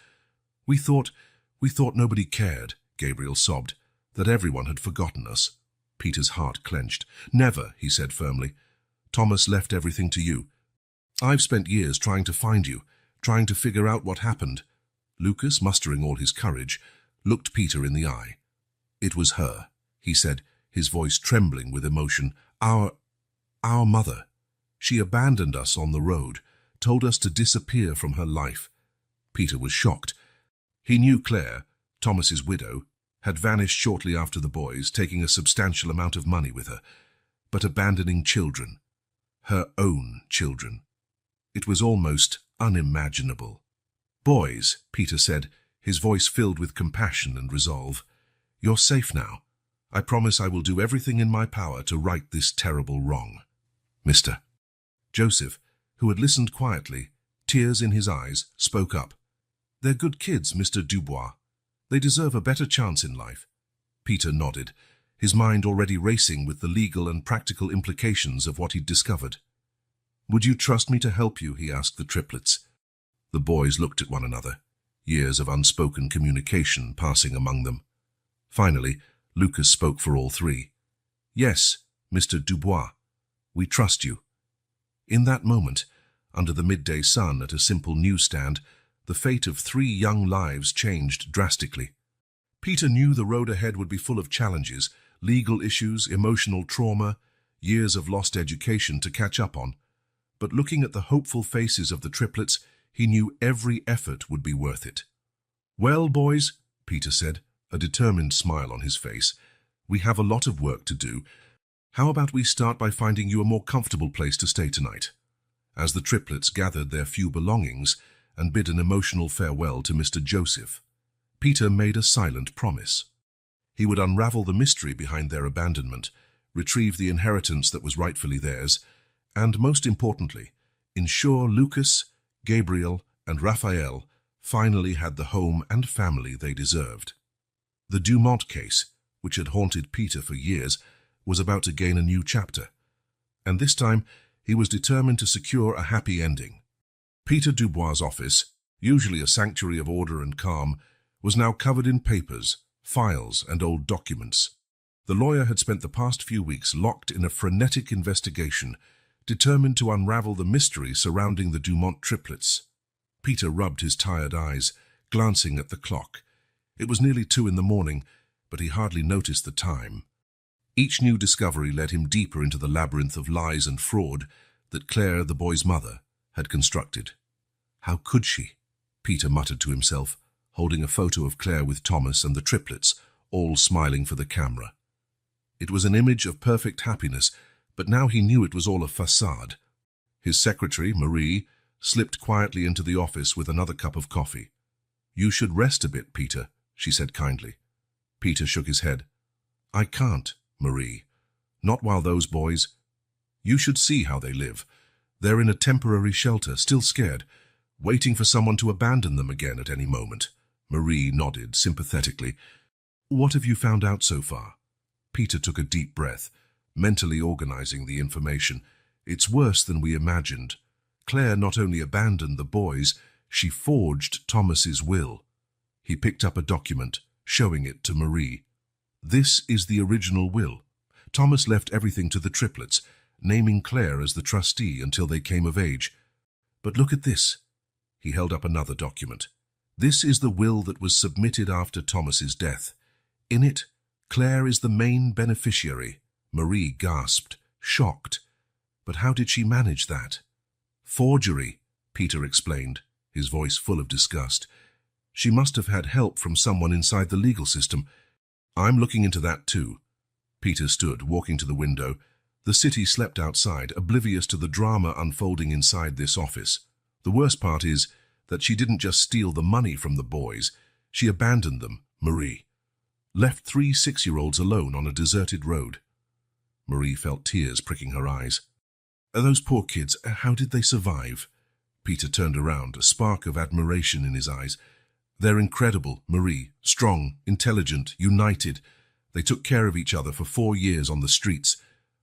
We thought nobody cared," Gabriel sobbed, "that everyone had forgotten us." Peter's heart clenched. "Never," he said firmly. "Thomas left everything to you. I've spent years trying to find you, trying to figure out what happened." Lucas, mustering all his courage, looked Peter in the eye. "It was her," he said, his voice trembling with emotion. Our mother. She abandoned us on the road, told us to disappear from her life." Peter was shocked. He knew Clare, Thomas's widow, had vanished shortly after the boys, taking a substantial amount of money with her, but abandoning children, her own children. It was almost unimaginable. "Boys," Peter said, his voice filled with compassion and resolve, "you're safe now. I promise I will do everything in my power to right this terrible wrong." Mr. Joseph, who had listened quietly, tears in his eyes, spoke up. "They're good kids, Mr. Dubois. They deserve a better chance in life." Peter nodded, his mind already racing with the legal and practical implications of what he'd discovered. "Would you trust me to help you?" he asked the triplets. The boys looked at one another, years of unspoken communication passing among them. Finally, Lucas spoke for all three. "Yes, Mr. Dubois. We trust you." In that moment, under the midday sun at a simple newsstand, the fate of 3 young lives changed drastically. Peter knew the road ahead would be full of challenges, legal issues, emotional trauma, years of lost education to catch up on. But looking at the hopeful faces of the triplets, he knew every effort would be worth it. "Well, boys," Peter said, a determined smile on his face, "we have a lot of work to do. How about we start by finding you a more comfortable place to stay tonight?" As the triplets gathered their few belongings and bid an emotional farewell to Mr. Joseph, Peter made a silent promise. He would unravel the mystery behind their abandonment, retrieve the inheritance that was rightfully theirs, and, most importantly, ensure Lucas, Gabriel, and Raphael finally had the home and family they deserved. The Dumont case, which had haunted Peter for years, was about to gain a new chapter, and this time he was determined to secure a happy ending. Peter Dubois' office, usually a sanctuary of order and calm, was now covered in papers, files, and old documents. The lawyer had spent the past few weeks locked in a frenetic investigation, determined to unravel the mystery surrounding the Dumont triplets. Peter rubbed his tired eyes, glancing at the clock. It was nearly 2 in the morning, but he hardly noticed the time. Each new discovery led him deeper into the labyrinth of lies and fraud that Clare, the boy's mother, had constructed. How could she? Peter muttered to himself, holding a photo of Clare with Thomas and the triplets, all smiling for the camera. It was an image of perfect happiness, but now he knew it was all a facade. His secretary, Marie, slipped quietly into the office with another cup of coffee. "You should rest a bit, Peter," she said kindly. Peter shook his head. "I can't, Marie. Not while those boys... You should see how they live. They're in a temporary shelter, still scared, waiting for someone to abandon them again at any moment." Marie nodded sympathetically. "What have you found out so far?" Peter took a deep breath, mentally organizing the information. "It's worse than we imagined. Clare not only abandoned the boys, she forged Thomas's will." He picked up a document, showing it to Marie. "This is the original will. Thomas left everything to the triplets, naming Clare as the trustee until they came of age. But look at this." He held up another document. "This is the will that was submitted after Thomas's death. In it, Clare is the main beneficiary." Marie gasped, shocked. But how did she manage that? "Forgery," Peter explained, his voice full of disgust. "She must have had help from someone inside the legal system. I'm looking into that too." Peter stood, walking to the window. The city slept outside, oblivious to the drama unfolding inside this office. The worst part is that she didn't just steal the money from the boys. She abandoned them, Marie. Left 3 6-year-olds alone on a deserted road. Marie felt tears pricking her eyes. "Those poor kids, how did they survive?" Peter turned around, a spark of admiration in his eyes. "They're incredible, Marie. Strong, intelligent, united. They took care of each other for 4 years on the streets,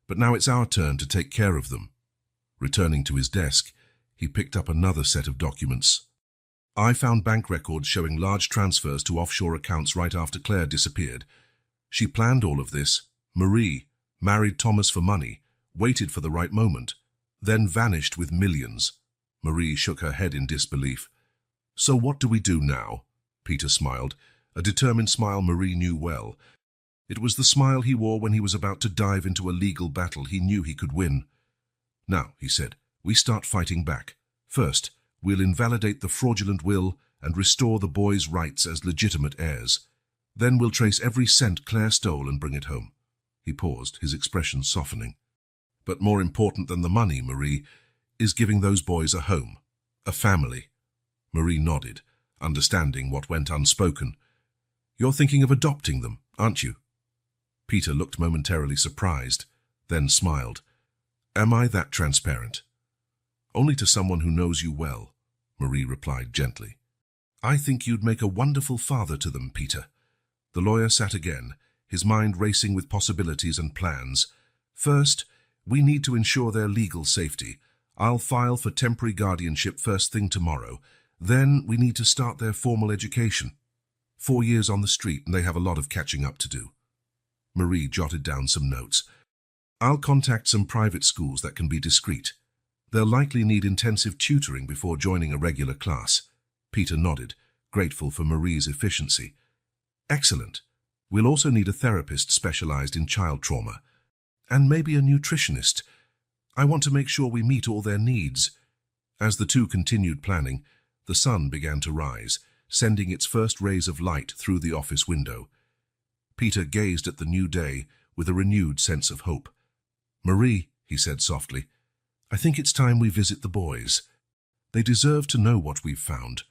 but now it's our turn to take care of them." Returning to his desk, he picked up another set of documents. "I found bank records showing large transfers to offshore accounts right after Clare disappeared. She planned all of this. Marie married Thomas for money, waited for the right moment, then vanished with millions." Marie shook her head in disbelief. "So what do we do now?" Peter smiled, a determined smile Marie knew well. It was the smile he wore when he was about to dive into a legal battle he knew he could win. "Now," he said, "we start fighting back. First, we'll invalidate the fraudulent will and restore the boys' rights as legitimate heirs. Then we'll trace every cent Clare stole and bring it home." He paused, his expression softening. "But more important than the money, Marie, is giving those boys a home, a family." Marie nodded, understanding what went unspoken. "You're thinking of adopting them, aren't you?" Peter looked momentarily surprised, then smiled. "Am I that transparent?" "Only to someone who knows you well," Marie replied gently. "I think you'd make a wonderful father to them, Peter." The lawyer sat again, his mind racing with possibilities and plans. "First, we need to ensure their legal safety. I'll file for temporary guardianship first thing tomorrow. Then we need to start their formal education. 4 years on the street, and they have a lot of catching up to do." Marie jotted down some notes. "I'll contact some private schools that can be discreet. They'll likely need intensive tutoring before joining a regular class." Peter nodded, grateful for Marie's efficiency. "Excellent. We'll also need a therapist specialized in child trauma. And maybe a nutritionist. I want to make sure we meet all their needs." As the two continued planning, the sun began to rise, sending its first rays of light through the office window. Peter gazed at the new day with a renewed sense of hope. "Marie," he said softly, "I think it's time we visit the boys. They deserve to know what we've found."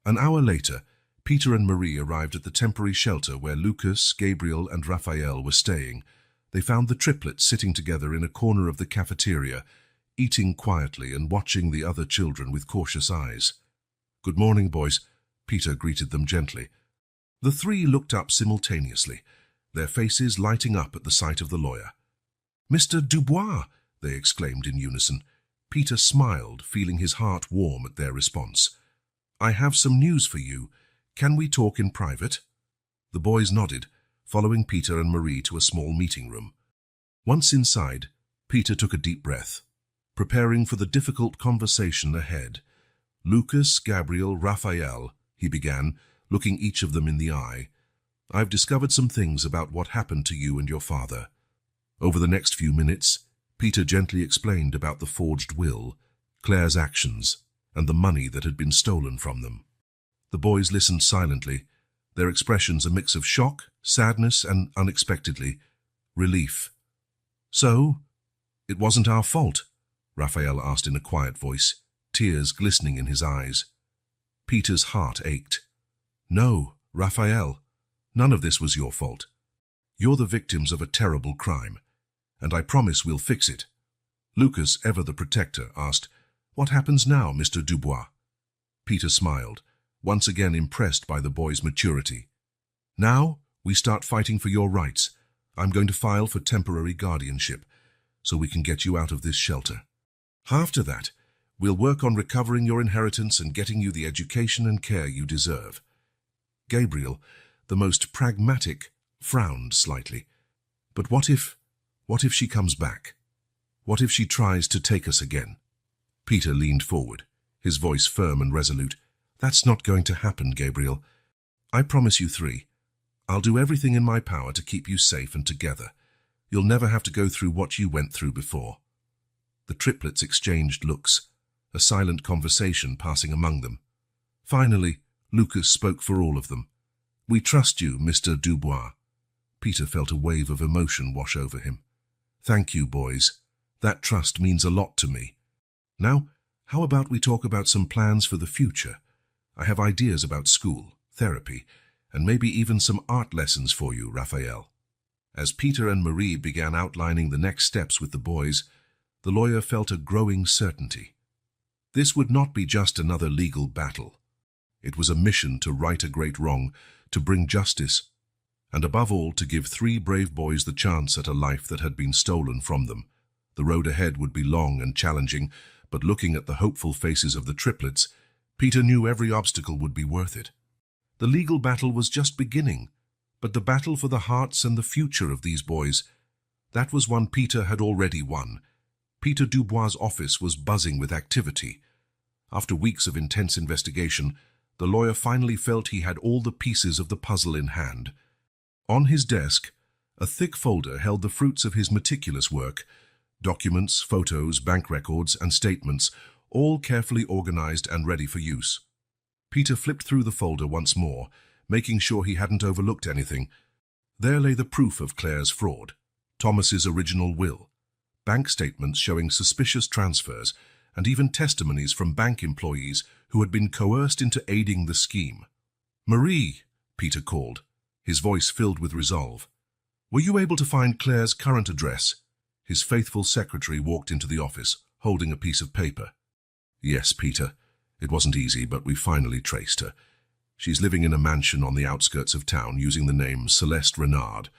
An hour later, Peter and Marie arrived at the temporary shelter where Lucas, Gabriel, and Raphael were staying. They found the triplets sitting together in a corner of the cafeteria, eating quietly and watching the other children with cautious eyes. "Good morning, boys," Peter greeted them gently. The 3 looked up simultaneously, their faces lighting up at the sight of the lawyer. "Mr. Dubois!" they exclaimed in unison. Peter smiled, feeling his heart warm at their response. I have some news for you. Can we talk in private? The boys nodded, following Peter and Marie to a small meeting room. Once inside, Peter took a deep breath, preparing for the difficult conversation ahead. Lucas, Gabriel, Raphael, he began, looking each of them in the eye. I've discovered some things about what happened to you and your father. Over the next few minutes, Peter gently explained about the forged will, Clare's actions, and the money that had been stolen from them. The boys listened silently, their expressions a mix of shock, sadness, and, unexpectedly, relief. So, it wasn't our fault? Raphael asked in a quiet voice, tears glistening in his eyes. Peter's heart ached. No, Raphael, none of this was your fault. You're the victims of a terrible crime, and I promise we'll fix it. Lucas, ever the protector, asked, What happens now, Mr. Dubois? Peter smiled, once again impressed by the boy's maturity. Now, we start fighting for your rights. I'm going to file for temporary guardianship, so we can get you out of this shelter. After that, we'll work on recovering your inheritance and getting you the education and care you deserve. Gabriel, the most pragmatic, frowned slightly. But what if she comes back? What if she tries to take us again? Peter leaned forward, his voice firm and resolute. That's not going to happen, Gabriel. I promise you three. I'll do everything in my power to keep you safe and together. You'll never have to go through what you went through before. The triplets exchanged looks, a silent conversation passing among them. Finally, Lucas spoke for all of them. We trust you, Mr. Dubois. Peter felt a wave of emotion wash over him. Thank you, boys. That trust means a lot to me. Now, how about we talk about some plans for the future? I have ideas about school, therapy, and maybe even some art lessons for you, Raphael. As Peter and Marie began outlining the next steps with the boys, the lawyer felt a growing certainty. This would not be just another legal battle. It was a mission to right a great wrong, to bring justice, and above all to give three brave boys the chance at a life that had been stolen from them. The road ahead would be long and challenging, but looking at the hopeful faces of the triplets, Peter knew every obstacle would be worth it. The legal battle was just beginning, but the battle for the hearts and the future of these boys, that was one Peter had already won. Peter Dubois' office was buzzing with activity. After weeks of intense investigation, the lawyer finally felt he had all the pieces of the puzzle in hand. On his desk, a thick folder held the fruits of his meticulous work, documents, photos, bank records, and statements, all carefully organized and ready for use. Peter flipped through the folder once more, making sure he hadn't overlooked anything. There lay the proof of Clare's fraud, Thomas's original will, bank statements showing suspicious transfers, and even testimonies from bank employees who had been coerced into aiding the scheme. Marie, Peter called, his voice filled with resolve. Were you able to find Clare's current address? His faithful secretary walked into the office, holding a piece of paper. Yes, Peter. It wasn't easy, but we finally traced her. She's living in a mansion on the outskirts of town using the name Celeste Renard.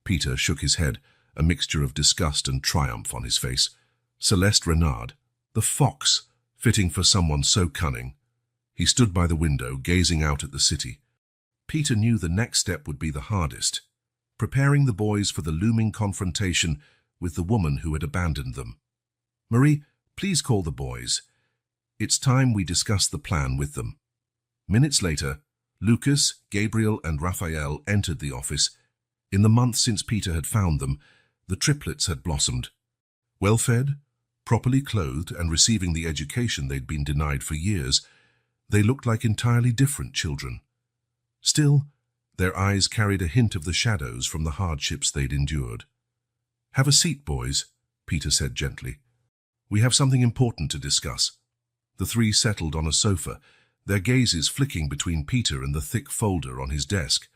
Peter shook his head, a mixture of disgust and triumph on his face. Celeste Renard, the fox, fitting for someone so cunning. He stood by the window, gazing out at the city. Peter knew the next step would be the hardest, preparing the boys for the looming confrontation with the woman who had abandoned them. Marie, please call the boys. It's time we discuss the plan with them. Minutes later, Lucas, Gabriel, and Raphael entered the office. In the month since Peter had found them, the triplets had blossomed. Well-fed, properly clothed, and receiving the education they'd been denied for years, they looked like entirely different children. Still, their eyes carried a hint of the shadows from the hardships they'd endured. Have a seat, boys, Peter said gently. We have something important to discuss. The three settled on a sofa, their gazes flicking between Peter and the thick folder on his desk.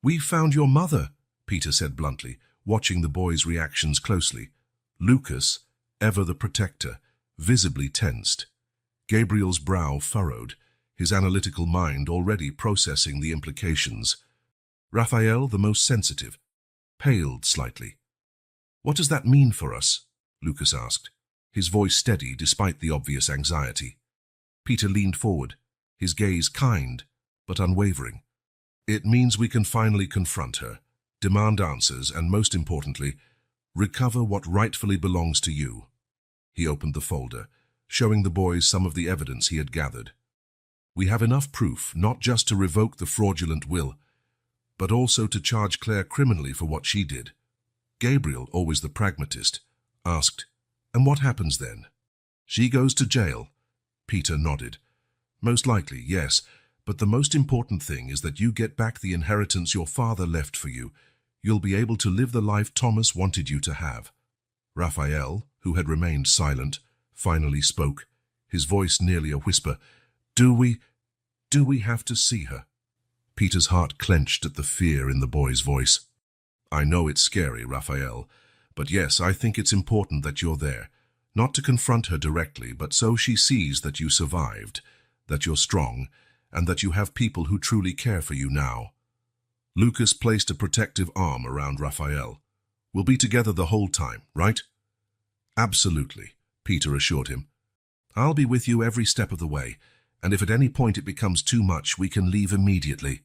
"We've found your mother," Peter said bluntly, watching the boys' reactions closely. Lucas, ever the protector, visibly tensed. Gabriel's brow furrowed, his analytical mind already processing the implications. Raphael, the most sensitive, paled slightly. "What does that mean for us?" Lucas asked, his voice steady despite the obvious anxiety. Peter leaned forward, his gaze kind but unwavering. "It means we can finally confront her, demand answers, and most importantly, recover what rightfully belongs to you." He opened the folder, showing the boys some of the evidence he had gathered. "We have enough proof not just to revoke the fraudulent will, but also to charge Claire criminally for what she did." Gabriel, always the pragmatist, asked, "And what happens then?" "She goes to jail." Peter nodded. "Most likely, yes, but the most important thing is that you get back the inheritance your father left for you. You'll be able to live the life Thomas wanted you to have." Raphael, who had remained silent, finally spoke, his voice nearly a whisper. Do we have to see her?" Peter's heart clenched at the fear in the boy's voice. "I know it's scary, Raphael, but yes, I think it's important that you're there. Not to confront her directly, but so she sees that you survived, that you're strong, and that you have people who truly care for you now." Lucas placed a protective arm around Raphael. "We'll be together the whole time, right?" "Absolutely," Peter assured him. "I'll be with you every step of the way, and if at any point it becomes too much, we can leave immediately."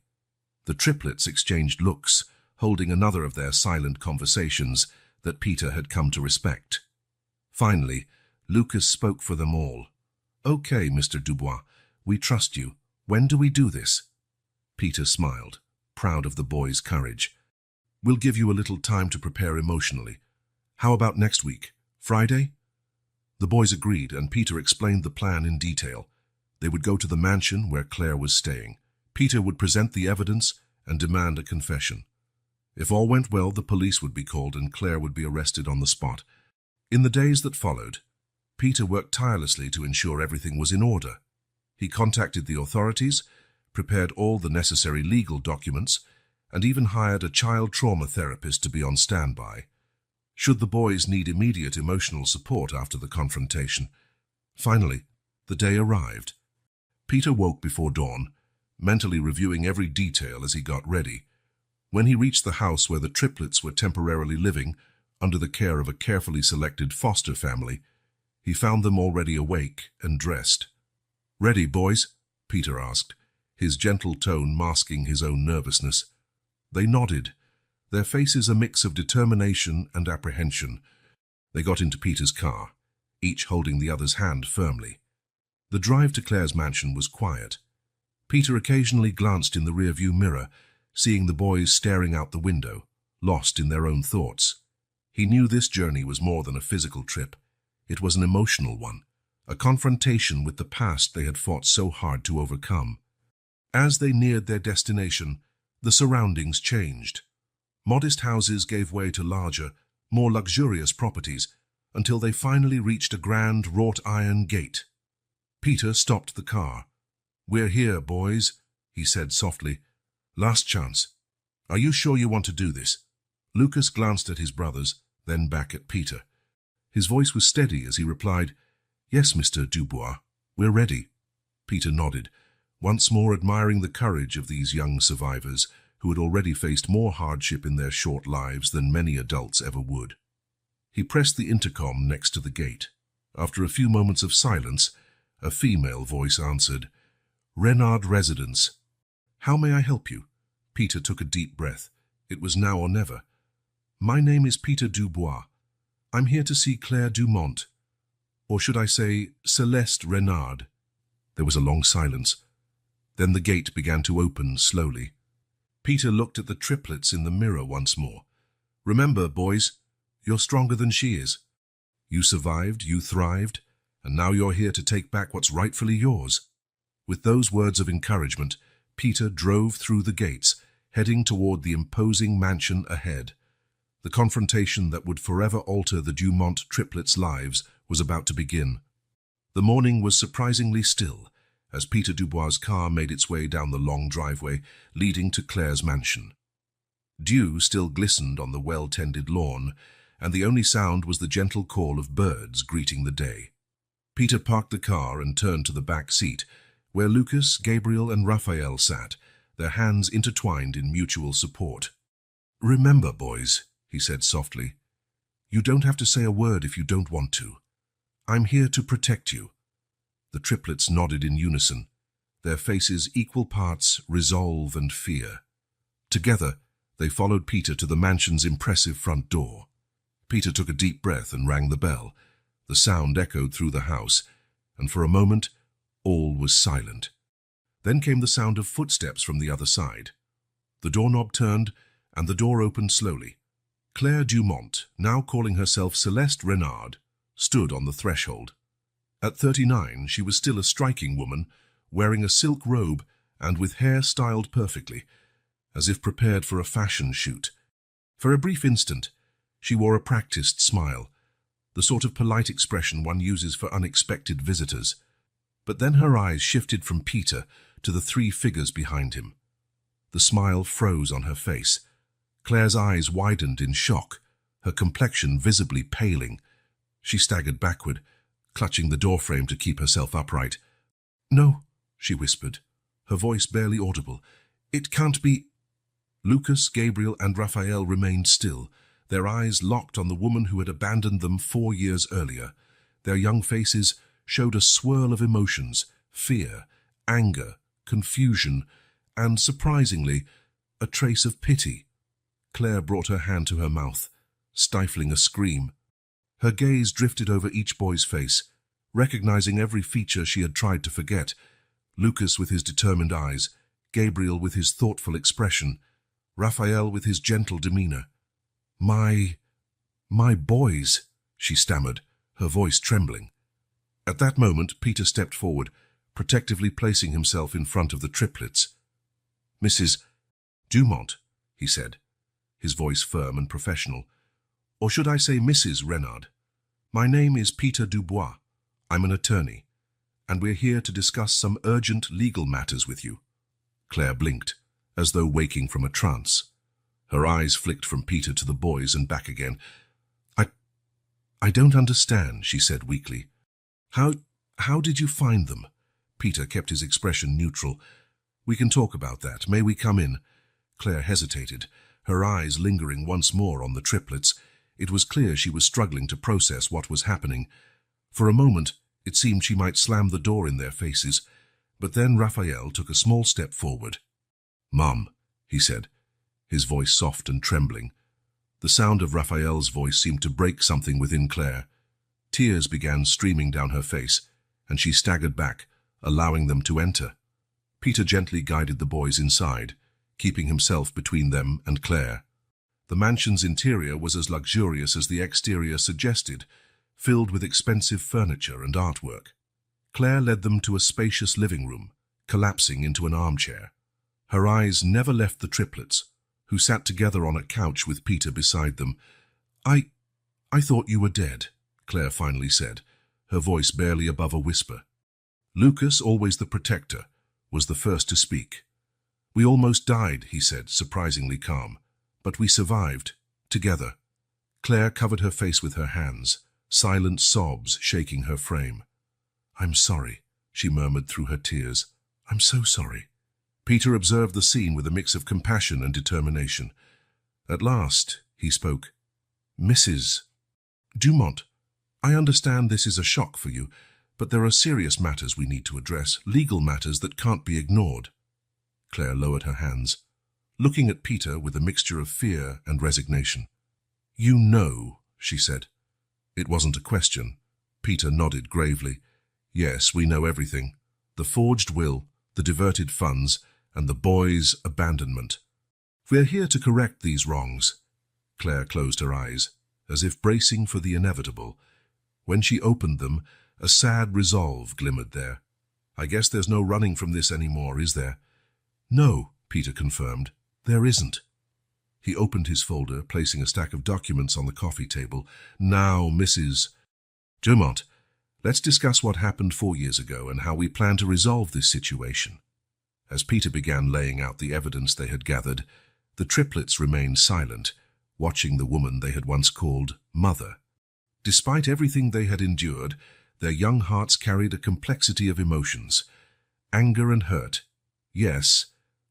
The triplets exchanged looks, holding another of their silent conversations that Peter had come to respect. Finally, Lucas spoke for them all. "Okay, Mr. Dubois, we trust you. When do we do this?" Peter smiled, proud of the boy's courage. "We'll give you a little time to prepare emotionally. How about next week? Friday?" The boys agreed, and Peter explained the plan in detail. They would go to the mansion where Claire was staying. Peter would present the evidence and demand a confession. If all went well, the police would be called and Claire would be arrested on the spot. In the days that followed, Peter worked tirelessly to ensure everything was in order. He contacted the authorities, prepared all the necessary legal documents, and even hired a child trauma therapist to be on standby, should the boys need immediate emotional support after the confrontation. Finally, the day arrived. Peter woke before dawn, mentally reviewing every detail as he got ready. When he reached the house where the triplets were temporarily living, under the care of a carefully selected foster family, he found them already awake and dressed. "Ready, boys?" Peter asked, his gentle tone masking his own nervousness. They nodded, their faces a mix of determination and apprehension. They got into Peter's car, each holding the other's hand firmly. The drive to Clare's mansion was quiet. Peter occasionally glanced in the rearview mirror, seeing the boys staring out the window, lost in their own thoughts. He knew this journey was more than a physical trip. It was an emotional one, a confrontation with the past they had fought so hard to overcome. As they neared their destination, the surroundings changed. Modest houses gave way to larger, more luxurious properties, until they finally reached a grand wrought iron gate. Peter stopped the car. "We're here, boys," he said softly. "Last chance. Are you sure you want to do this?" Lucas glanced at his brothers, then back at Peter. His voice was steady as he replied, "Yes, Mr. Dubois, we're ready." Peter nodded, once more admiring the courage of these young survivors who had already faced more hardship in their short lives than many adults ever would. He pressed the intercom next to the gate. After a few moments of silence, a female voice answered, "Renard Residence." "How may I help you?" Peter took a deep breath. It was now or never. "My name is Peter Dubois. I'm here to see Claire Dumont. Or should I say, Celeste Renard?" There was a long silence. Then the gate began to open slowly. Peter looked at the triplets in the mirror once more. "Remember, boys, you're stronger than she is. You survived, you thrived, and now you're here to take back what's rightfully yours." With those words of encouragement, Peter drove through the gates, heading toward the imposing mansion ahead. The confrontation that would forever alter the Dumont triplets' lives was about to begin. The morning was surprisingly still, as Peter Dubois' car made its way down the long driveway leading to Claire's mansion. Dew still glistened on the well-tended lawn, and the only sound was the gentle call of birds greeting the day. Peter parked the car and turned to the back seat, where Lucas, Gabriel, and Raphael sat, their hands intertwined in mutual support. "Remember, boys," he said softly, "you don't have to say a word if you don't want to. I'm here to protect you." The triplets nodded in unison. their faces equal parts resolve and fear. Together, they followed Peter to the mansion's impressive front door. Peter took a deep breath and rang the bell. The sound echoed through the house, and for a moment, all was silent. Then came the sound of footsteps from the other side. The doorknob turned, and the door opened slowly. Claire Dumont, now calling herself Celeste Renard, stood on the threshold. At 39, she was still a striking woman, wearing a silk robe and with hair styled perfectly, as if prepared for a fashion shoot. For a brief instant, she wore a practiced smile, the sort of polite expression one uses for unexpected visitors. But then her eyes shifted from Peter to the three figures behind him. The smile froze on her face. Claire's eyes widened in shock, her complexion visibly paling. She staggered backward, clutching the doorframe to keep herself upright. "No," she whispered, her voice barely audible. "It can't be." Lucas, Gabriel, and Raphael remained still, their eyes locked on the woman who had abandoned them 4 years earlier. Their young faces showed a swirl of emotions: fear, anger, confusion, and, surprisingly, a trace of pity. Claire brought her hand to her mouth, stifling a scream. Her gaze drifted over each boy's face, recognizing every feature she had tried to forget. Lucas with his determined eyes, Gabriel with his thoughtful expression, Raphael with his gentle demeanor. My boys," she stammered, her voice trembling. At that moment, Peter stepped forward, protectively placing himself in front of the triplets. "Mrs. Dumont," he said, his voice firm and professional. "Or should I say Mrs. Renard? My name is Peter Dubois. I'm an attorney, and we're here to discuss some urgent legal matters with you." Claire blinked, as though waking from a trance. Her eyes flicked from Peter to the boys and back again. I don't understand," she said weakly. How did you find them?" Peter kept his expression neutral. "We can talk about that. May we come in?" Claire hesitated, her eyes lingering once more on the triplets. It was clear she was struggling to process what was happening. For a moment, it seemed she might slam the door in their faces, but then Raphael took a small step forward. "Mum," he said, his voice soft and trembling. The sound of Raphael's voice seemed to break something within Claire. Tears began streaming down her face, and she staggered back, allowing them to enter. Peter gently guided the boys inside, keeping himself between them and Claire. The mansion's interior was as luxurious as the exterior suggested, filled with expensive furniture and artwork. Claire led them to a spacious living room, collapsing into an armchair. Her eyes never left the triplets, who sat together on a couch with Peter beside them. I thought you were dead," Claire finally said, her voice barely above a whisper. Lucas, always the protector, was the first to speak. "We almost died," he said, surprisingly calm. "But we survived, together." Claire covered her face with her hands, silent sobs shaking her frame. "I'm sorry," she murmured through her tears. "I'm so sorry." Peter observed the scene with a mix of compassion and determination. At last, he spoke. "Mrs. Dumont, I understand this is a shock for you, but there are serious matters we need to address, legal matters that can't be ignored." Claire lowered her hands, looking at Peter with a mixture of fear and resignation. "You know," she said. It wasn't a question. Peter nodded gravely. "Yes, we know everything. The forged will, the diverted funds, and the boys' abandonment. We're here to correct these wrongs." Claire closed her eyes, as if bracing for the inevitable. When she opened them, a sad resolve glimmered there. "I guess there's no running from this anymore, is there?" "No," Peter confirmed, "there isn't." He opened his folder, placing a stack of documents on the coffee table. "Now, Mrs. Dumont, let's discuss what happened 4 years ago and how we plan to resolve this situation." As Peter began laying out the evidence they had gathered, the triplets remained silent, watching the woman they had once called Mother. Despite everything they had endured, their young hearts carried a complexity of emotions. Anger and hurt, yes,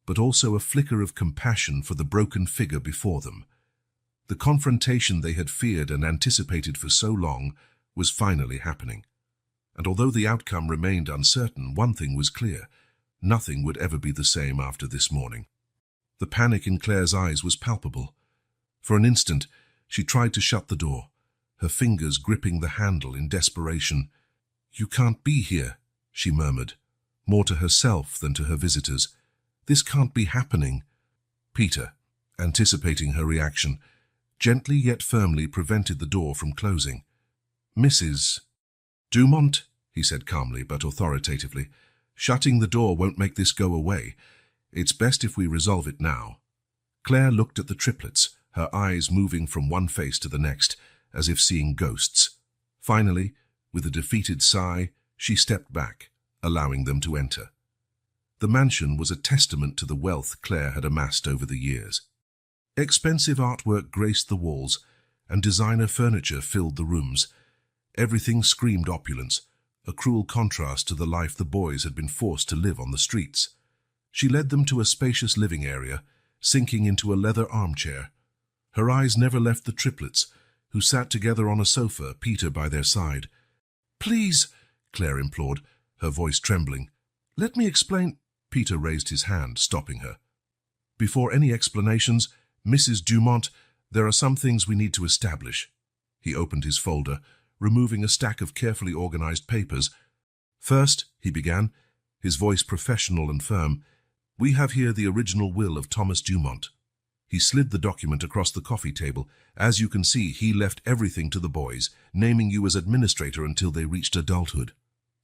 but also a flicker of compassion for the broken figure before them. The confrontation they had feared and anticipated for so long was finally happening. And although the outcome remained uncertain, one thing was clear: Nothing would ever be the same after this morning. The panic in Claire's eyes was palpable. For an instant, she tried to shut the door, her fingers gripping the handle in desperation. "You can't be here," she murmured, more to herself than to her visitors. "This can't be happening." Peter, anticipating her reaction, gently yet firmly prevented the door from closing. "Mrs. Dumont," he said calmly but authoritatively, "shutting the door won't make this go away. It's best if we resolve it now." Clare looked at the triplets, her eyes moving from one face to the next, as if seeing ghosts. Finally, with a defeated sigh, she stepped back, allowing them to enter. The mansion was a testament to the wealth Clare had amassed over the years. Expensive artwork graced the walls, and designer furniture filled the rooms. Everything screamed opulence, a cruel contrast to the life the boys had been forced to live on the streets. She led them to a spacious living area, sinking into a leather armchair. Her eyes never left the triplets, who sat together on a sofa, Peter by their side. "Please," Clare implored, her voice trembling. "Let me explain." Peter raised his hand, stopping her. "Before any explanations, Mrs. Dumont, there are some things we need to establish." He opened his folder, removing a stack of carefully organized papers. "First," he began, his voice professional and firm, "we have here the original will of Thomas Dumont." He slid the document across the coffee table. "As you can see, he left everything to the boys, naming you as administrator until they reached adulthood."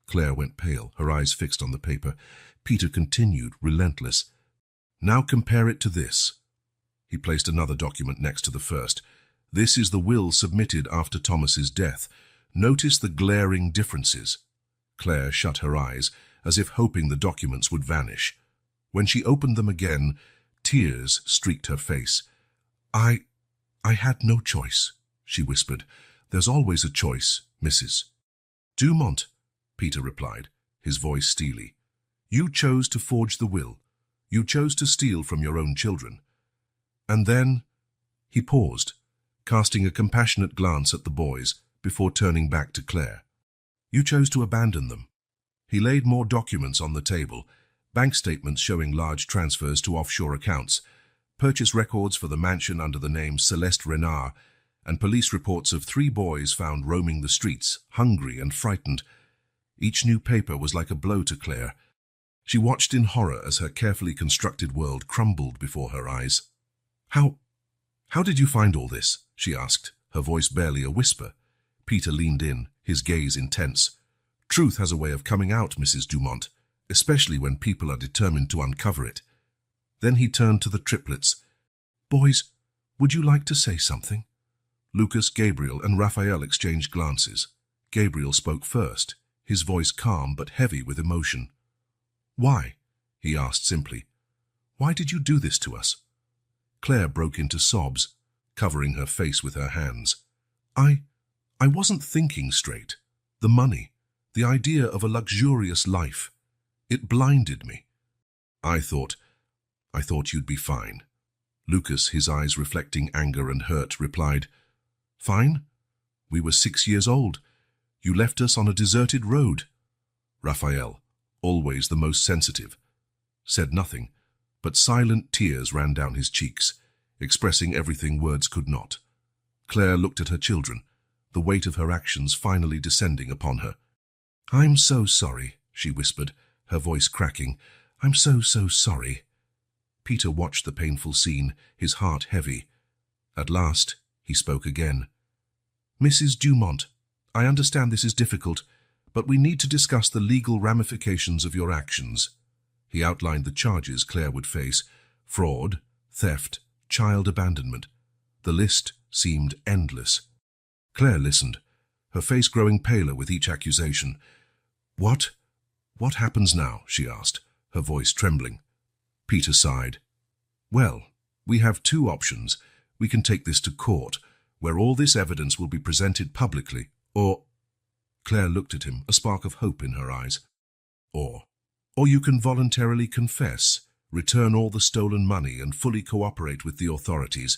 Clare went pale, her eyes fixed on the paper. Peter continued, relentless. "Now compare it to this." He placed another document next to the first. "This is the will submitted after Thomas's death. Notice the glaring differences." Clare shut her eyes, as if hoping the documents would vanish. When she opened them again, tears streaked her face. I had no choice," she whispered. "There's always a choice, Mrs. Dumont," Peter replied, his voice steely. "You chose to forge the will. You chose to steal from your own children. And then—" He paused, casting a compassionate glance at the boys before turning back to Clare. "You chose to abandon them." He laid more documents on the table, bank statements showing large transfers to offshore accounts, purchase records for the mansion under the name Celeste Renard, and police reports of 3 boys found roaming the streets, hungry and frightened. Each new paper was like a blow to Clare. She watched in horror as her carefully constructed world crumbled before her eyes. How did you find all this?" she asked, her voice barely a whisper. Peter leaned in, his gaze intense. "Truth has a way of coming out, Mrs. Dumont, especially when people are determined to uncover it." Then he turned to the triplets. "Boys, would you like to say something?" Lucas, Gabriel, and Raphael exchanged glances. Gabriel spoke first, his voice calm but heavy with emotion. "Why?" he asked simply. "Why did you do this to us?" Clare broke into sobs, covering her face with her hands. I wasn't thinking straight. The money, the idea of a luxurious life, it blinded me. I thought you'd be fine." Lucas, his eyes reflecting anger and hurt, replied, "Fine? We were 6 years old. You left us on a deserted road." Raphael, always the most sensitive, said nothing, but silent tears ran down his cheeks, expressing everything words could not. Clare looked at her children, the weight of her actions finally descending upon her. "I'm so sorry," she whispered, her voice cracking. "I'm so sorry." Peter watched the painful scene, his heart heavy. At last, he spoke again. "Mrs. Dumont, I understand this is difficult, but we need to discuss the legal ramifications of your actions." He outlined the charges Clare would face: fraud, theft, child abandonment. The list seemed endless. Clare listened, her face growing paler with each accusation. What happens now?" she asked, her voice trembling. Peter sighed. "Well, we have 2 options. We can take this to court, where all this evidence will be presented publicly, or—" Clare looked at him, a spark of hope in her eyes. Or you can voluntarily confess, return all the stolen money and fully cooperate with the authorities.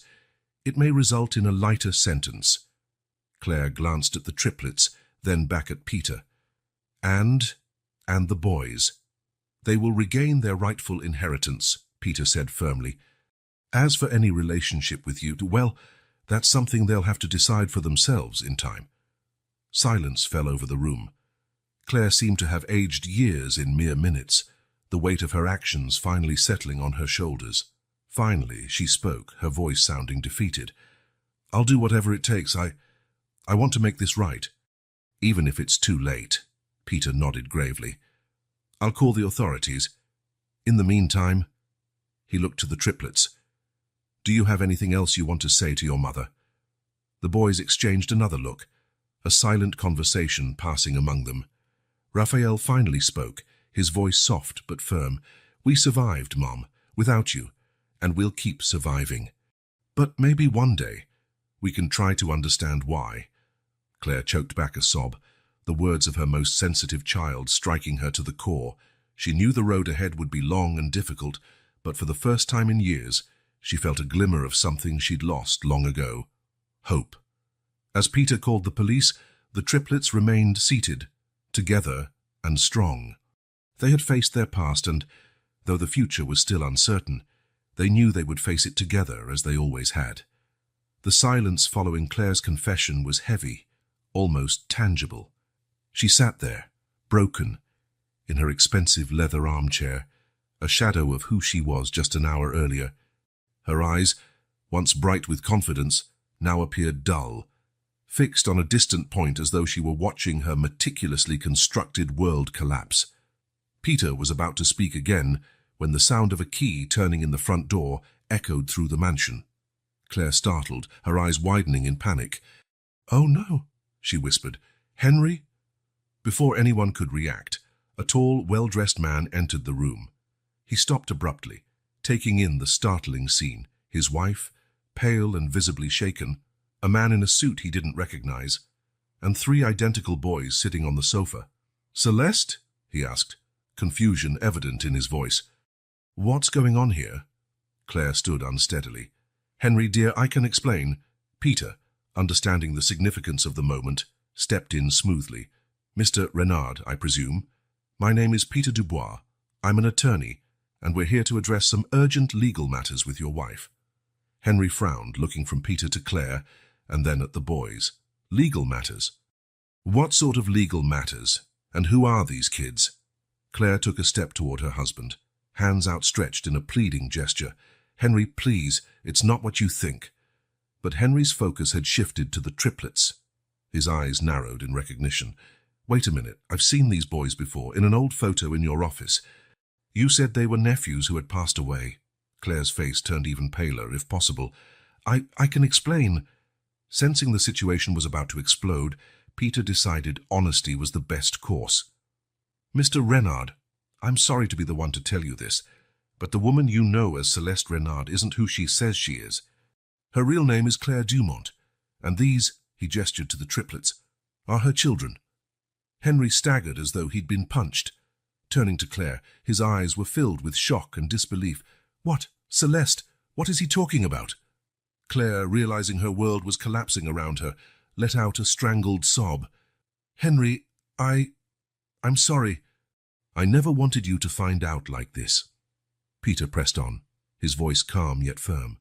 It may result in a lighter sentence." Clare glanced at the triplets, then back at Peter. And the boys. They will regain their rightful inheritance, Peter said firmly. As for any relationship with you, well, that's something they'll have to decide for themselves in time. Silence fell over the room. Clare seemed to have aged years in mere minutes, the weight of her actions finally settling on her shoulders. Finally, she spoke, her voice sounding defeated. I'll do whatever it takes. I want to make this right. Even if it's too late. Peter nodded gravely. I'll call the authorities. In the meantime, he looked to the triplets. Do you have anything else you want to say to your mother? The boys exchanged another look, a silent conversation passing among them. Raphael finally spoke, his voice soft but firm. We survived, Mom, without you, and we'll keep surviving. But maybe one day we can try to understand why. Clare choked back a sob, the words of her most sensitive child striking her to the core. She knew the road ahead would be long and difficult, but for the first time in years, she felt a glimmer of something she'd lost long ago. Hope. As Peter called the police, the triplets remained seated, together and strong. They had faced their past and, though the future was still uncertain, they knew they would face it together as they always had. The silence following Clare's confession was heavy, almost tangible. She sat there, broken, in her expensive leather armchair, a shadow of who she was just an hour earlier. Her eyes, once bright with confidence, now appeared dull, fixed on a distant point as though she were watching her meticulously constructed world collapse. Peter was about to speak again when the sound of a key turning in the front door echoed through the mansion. Clare startled, her eyes widening in panic. "Oh no," she whispered. "Henry?" Before anyone could react, a tall, well-dressed man entered the room. He stopped abruptly, taking in the startling scene. His wife, pale and visibly shaken, a man in a suit he didn't recognize, and three identical boys sitting on the sofa. "Celeste?" he asked, confusion evident in his voice. "What's going on here?" Clare stood unsteadily. "Henry, dear, I can explain." Peter, understanding the significance of the moment, stepped in smoothly. "Mr. Renard, I presume. My name is Peter Dubois. I'm an attorney, and we're here to address some urgent legal matters with your wife." Henry frowned, looking from Peter to Clare, and then at the boys. "Legal matters? What sort of legal matters? And who are these kids?" Clare took a step toward her husband, hands outstretched in a pleading gesture. "Henry, please, it's not what you think." But Henry's focus had shifted to the triplets. His eyes narrowed in recognition. "Wait a minute, I've seen these boys before, in an old photo in your office. You said they were nephews who had passed away." Clare's face turned even paler, if possible. I can explain." Sensing the situation was about to explode, Peter decided honesty was the best course. "Mr. Renard, I'm sorry to be the one to tell you this, but the woman you know as Celeste Renard isn't who she says she is. Her real name is Clare Dumont, and these," he gestured to the triplets, "are her children." Henry staggered as though he'd been punched. Turning to Clare, his eyes were filled with shock and disbelief. "What? Celeste? What is he talking about?" Clare, realizing her world was collapsing around her, let out a strangled sob. "Henry, I'm sorry. I never wanted you to find out like this." Peter pressed on, his voice calm yet firm.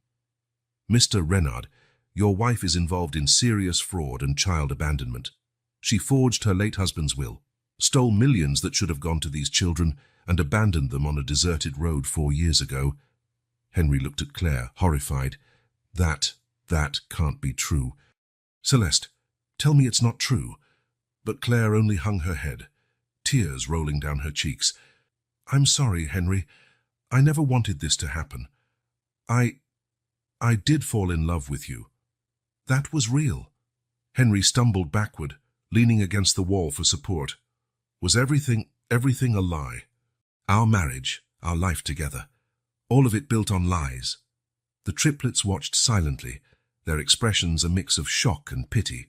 "Mr. Renard, your wife is involved in serious fraud and child abandonment. She forged her late husband's will, stole millions that should have gone to these children, and abandoned them on a deserted road 4 years ago." Henry looked at Clare, horrified. That can't be true." "Celeste, tell me it's not true." But Clare only hung her head, tears rolling down her cheeks. "I'm sorry, Henry. I never wanted this to happen. I did fall in love with you. That was real." Henry stumbled backward, leaning against the wall for support. "Was everything a lie? Our marriage, our life together, all of it built on lies?" The triplets watched silently, their expressions a mix of shock and pity.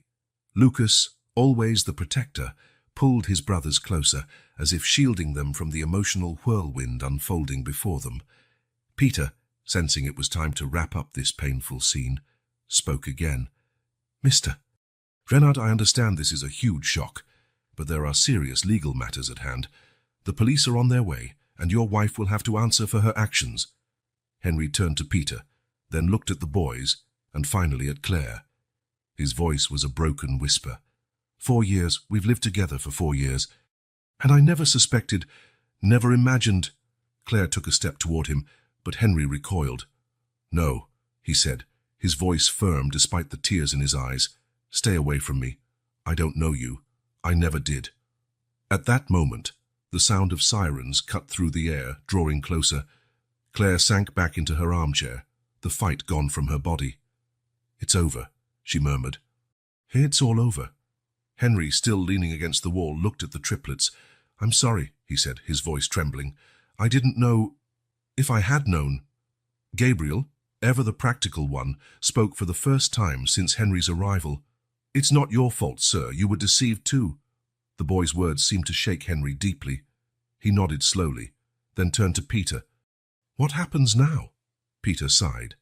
Lucas, always the protector, pulled his brothers closer, as if shielding them from the emotional whirlwind unfolding before them. Peter, sensing it was time to wrap up this painful scene, spoke again. "Mr. Renard, I understand this is a huge shock, but there are serious legal matters at hand. The police are on their way, and your wife will have to answer for her actions." Henry turned to Peter, then looked at the boys, and finally at Clare. His voice was a broken whisper. 4 years, we've lived together for 4 years. And I never suspected, never imagined. Clare took a step toward him, but Henry recoiled. "No," he said, his voice firm despite the tears in his eyes. "Stay away from me. I don't know you. I never did." At that moment, the sound of sirens cut through the air, drawing closer. Clare sank back into her armchair, the fight gone from her body. "It's over," she murmured. "It's all over." Henry, still leaning against the wall, looked at the triplets. "I'm sorry," he said, his voice trembling. "I didn't know. If I had known." Gabriel, ever the practical one, spoke for the first time since Henry's arrival. "It's not your fault, sir. You were deceived too." The boy's words seemed to shake Henry deeply. He nodded slowly, then turned to Peter. "What happens now?" Peter sighed.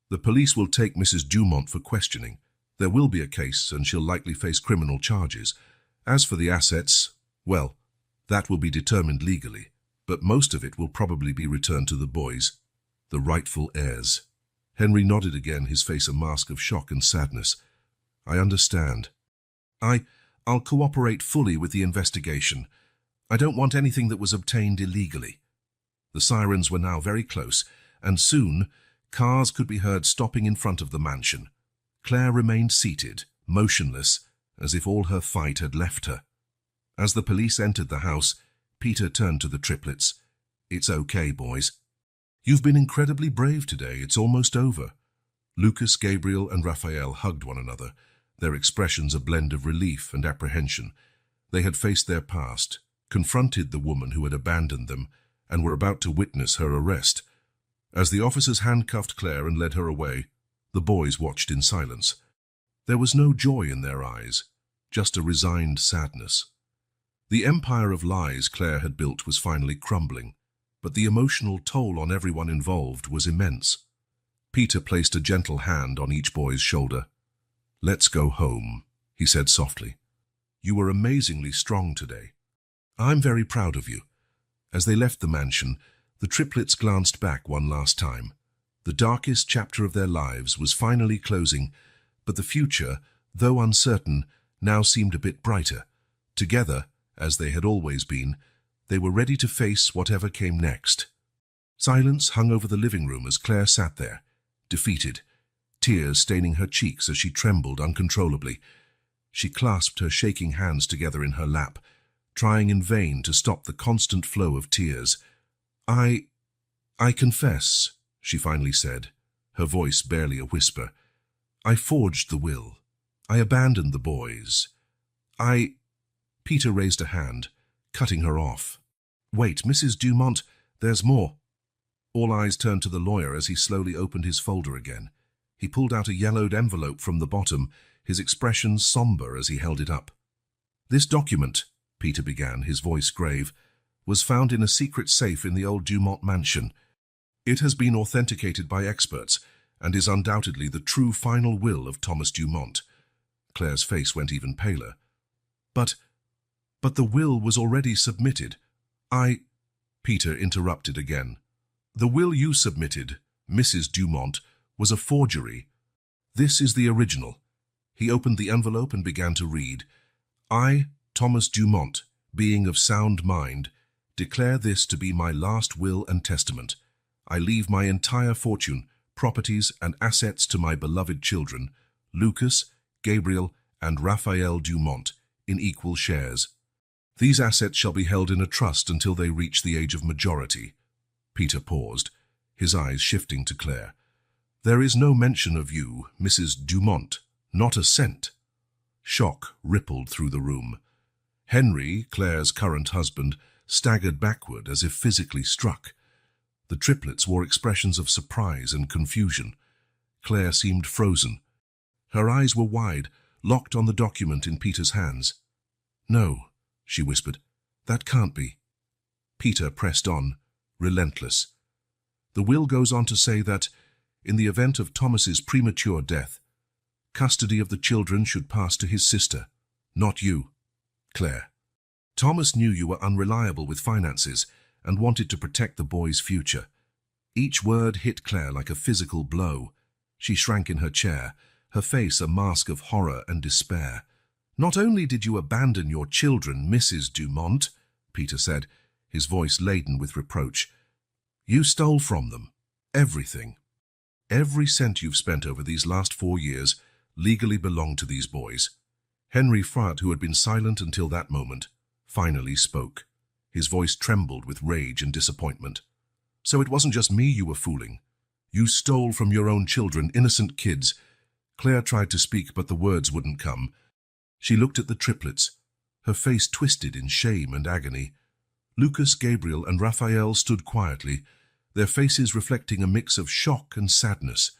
"The police will take Mrs. Dumont for questioning. There will be a case, and she'll likely face criminal charges. As for the assets, well, that will be determined legally, but most of it will probably be returned to the boys, the rightful heirs." Henry nodded again, his face a mask of shock and sadness. "I understand. I'll cooperate fully with the investigation. I don't want anything that was obtained illegally." The sirens were now very close, and soon cars could be heard stopping in front of the mansion. Clare remained seated, motionless, as if all her fight had left her. As the police entered the house, Peter turned to the triplets. "It's okay, boys. You've been incredibly brave today. It's almost over." Lucas, Gabriel, and Raphael hugged one another, their expressions a blend of relief and apprehension. They had faced their past, confronted the woman who had abandoned them, and were about to witness her arrest. As the officers handcuffed Clare and led her away, the boys watched in silence. There was no joy in their eyes, just a resigned sadness. The empire of lies Clare had built was finally crumbling, but the emotional toll on everyone involved was immense. Peter placed a gentle hand on each boy's shoulder. "Let's go home," he said softly. "You were amazingly strong today. I'm very proud of you." As they left the mansion, the triplets glanced back one last time. The darkest chapter of their lives was finally closing, but the future, though uncertain, now seemed a bit brighter. Together, as they had always been, they were ready to face whatever came next. Silence hung over the living room as Clare sat there, defeated, tears staining her cheeks as she trembled uncontrollably. She clasped her shaking hands together in her lap, trying in vain to stop the constant flow of tears. I confess," she finally said, her voice barely a whisper. "I forged the will. I abandoned the boys. Peter raised a hand, cutting her off. "Wait, Mrs. Dumont, there's more." All eyes turned to the lawyer as he slowly opened his folder again. He pulled out a yellowed envelope from the bottom, his expression somber as he held it up. "This document," Peter began, his voice grave, "was found in a secret safe in the old Dumont mansion. It has been authenticated by experts and is undoubtedly the true final will of Thomas Dumont." Clare's face went even paler. But the will was already submitted. Peter interrupted again. "The will you submitted, Mrs. Dumont, was a forgery. This is the original." He opened the envelope and began to read. "I, Thomas Dumont, being of sound mind, declare this to be my last will and testament. I leave my entire fortune, properties, and assets to my beloved children, Lucas, Gabriel, and Raphael Dumont, in equal shares. These assets shall be held in a trust until they reach the age of majority." Peter paused, his eyes shifting to Clare. "There is no mention of you, Mrs. Dumont, not a cent." Shock rippled through the room. Henry, Clare's current husband, staggered backward as if physically struck. The triplets wore expressions of surprise and confusion. Clare seemed frozen. Her eyes were wide, locked on the document in Peter's hands. "No," she whispered, "that can't be." Peter pressed on, relentless. "The will goes on to say that, in the event of Thomas's premature death, custody of the children should pass to his sister, not you, Clare. Thomas knew you were unreliable with finances, and wanted to protect the boy's future. Each word hit Claire like a physical blow. She shrank in her chair, her face a mask of horror and despair. "Not only did you abandon your children, Mrs. Dumont," Peter said, his voice laden with reproach, "you stole from them. Everything. Every cent you've spent over these last 4 years legally belonged to these boys." Henry Fratt, who had been silent until that moment, finally spoke. His voice trembled with rage and disappointment. "So it wasn't just me you were fooling. You stole from your own children, innocent kids." Claire tried to speak, but the words wouldn't come. She looked at the triplets, her face twisted in shame and agony. Lucas, Gabriel, and Raphael stood quietly, their faces reflecting a mix of shock and sadness.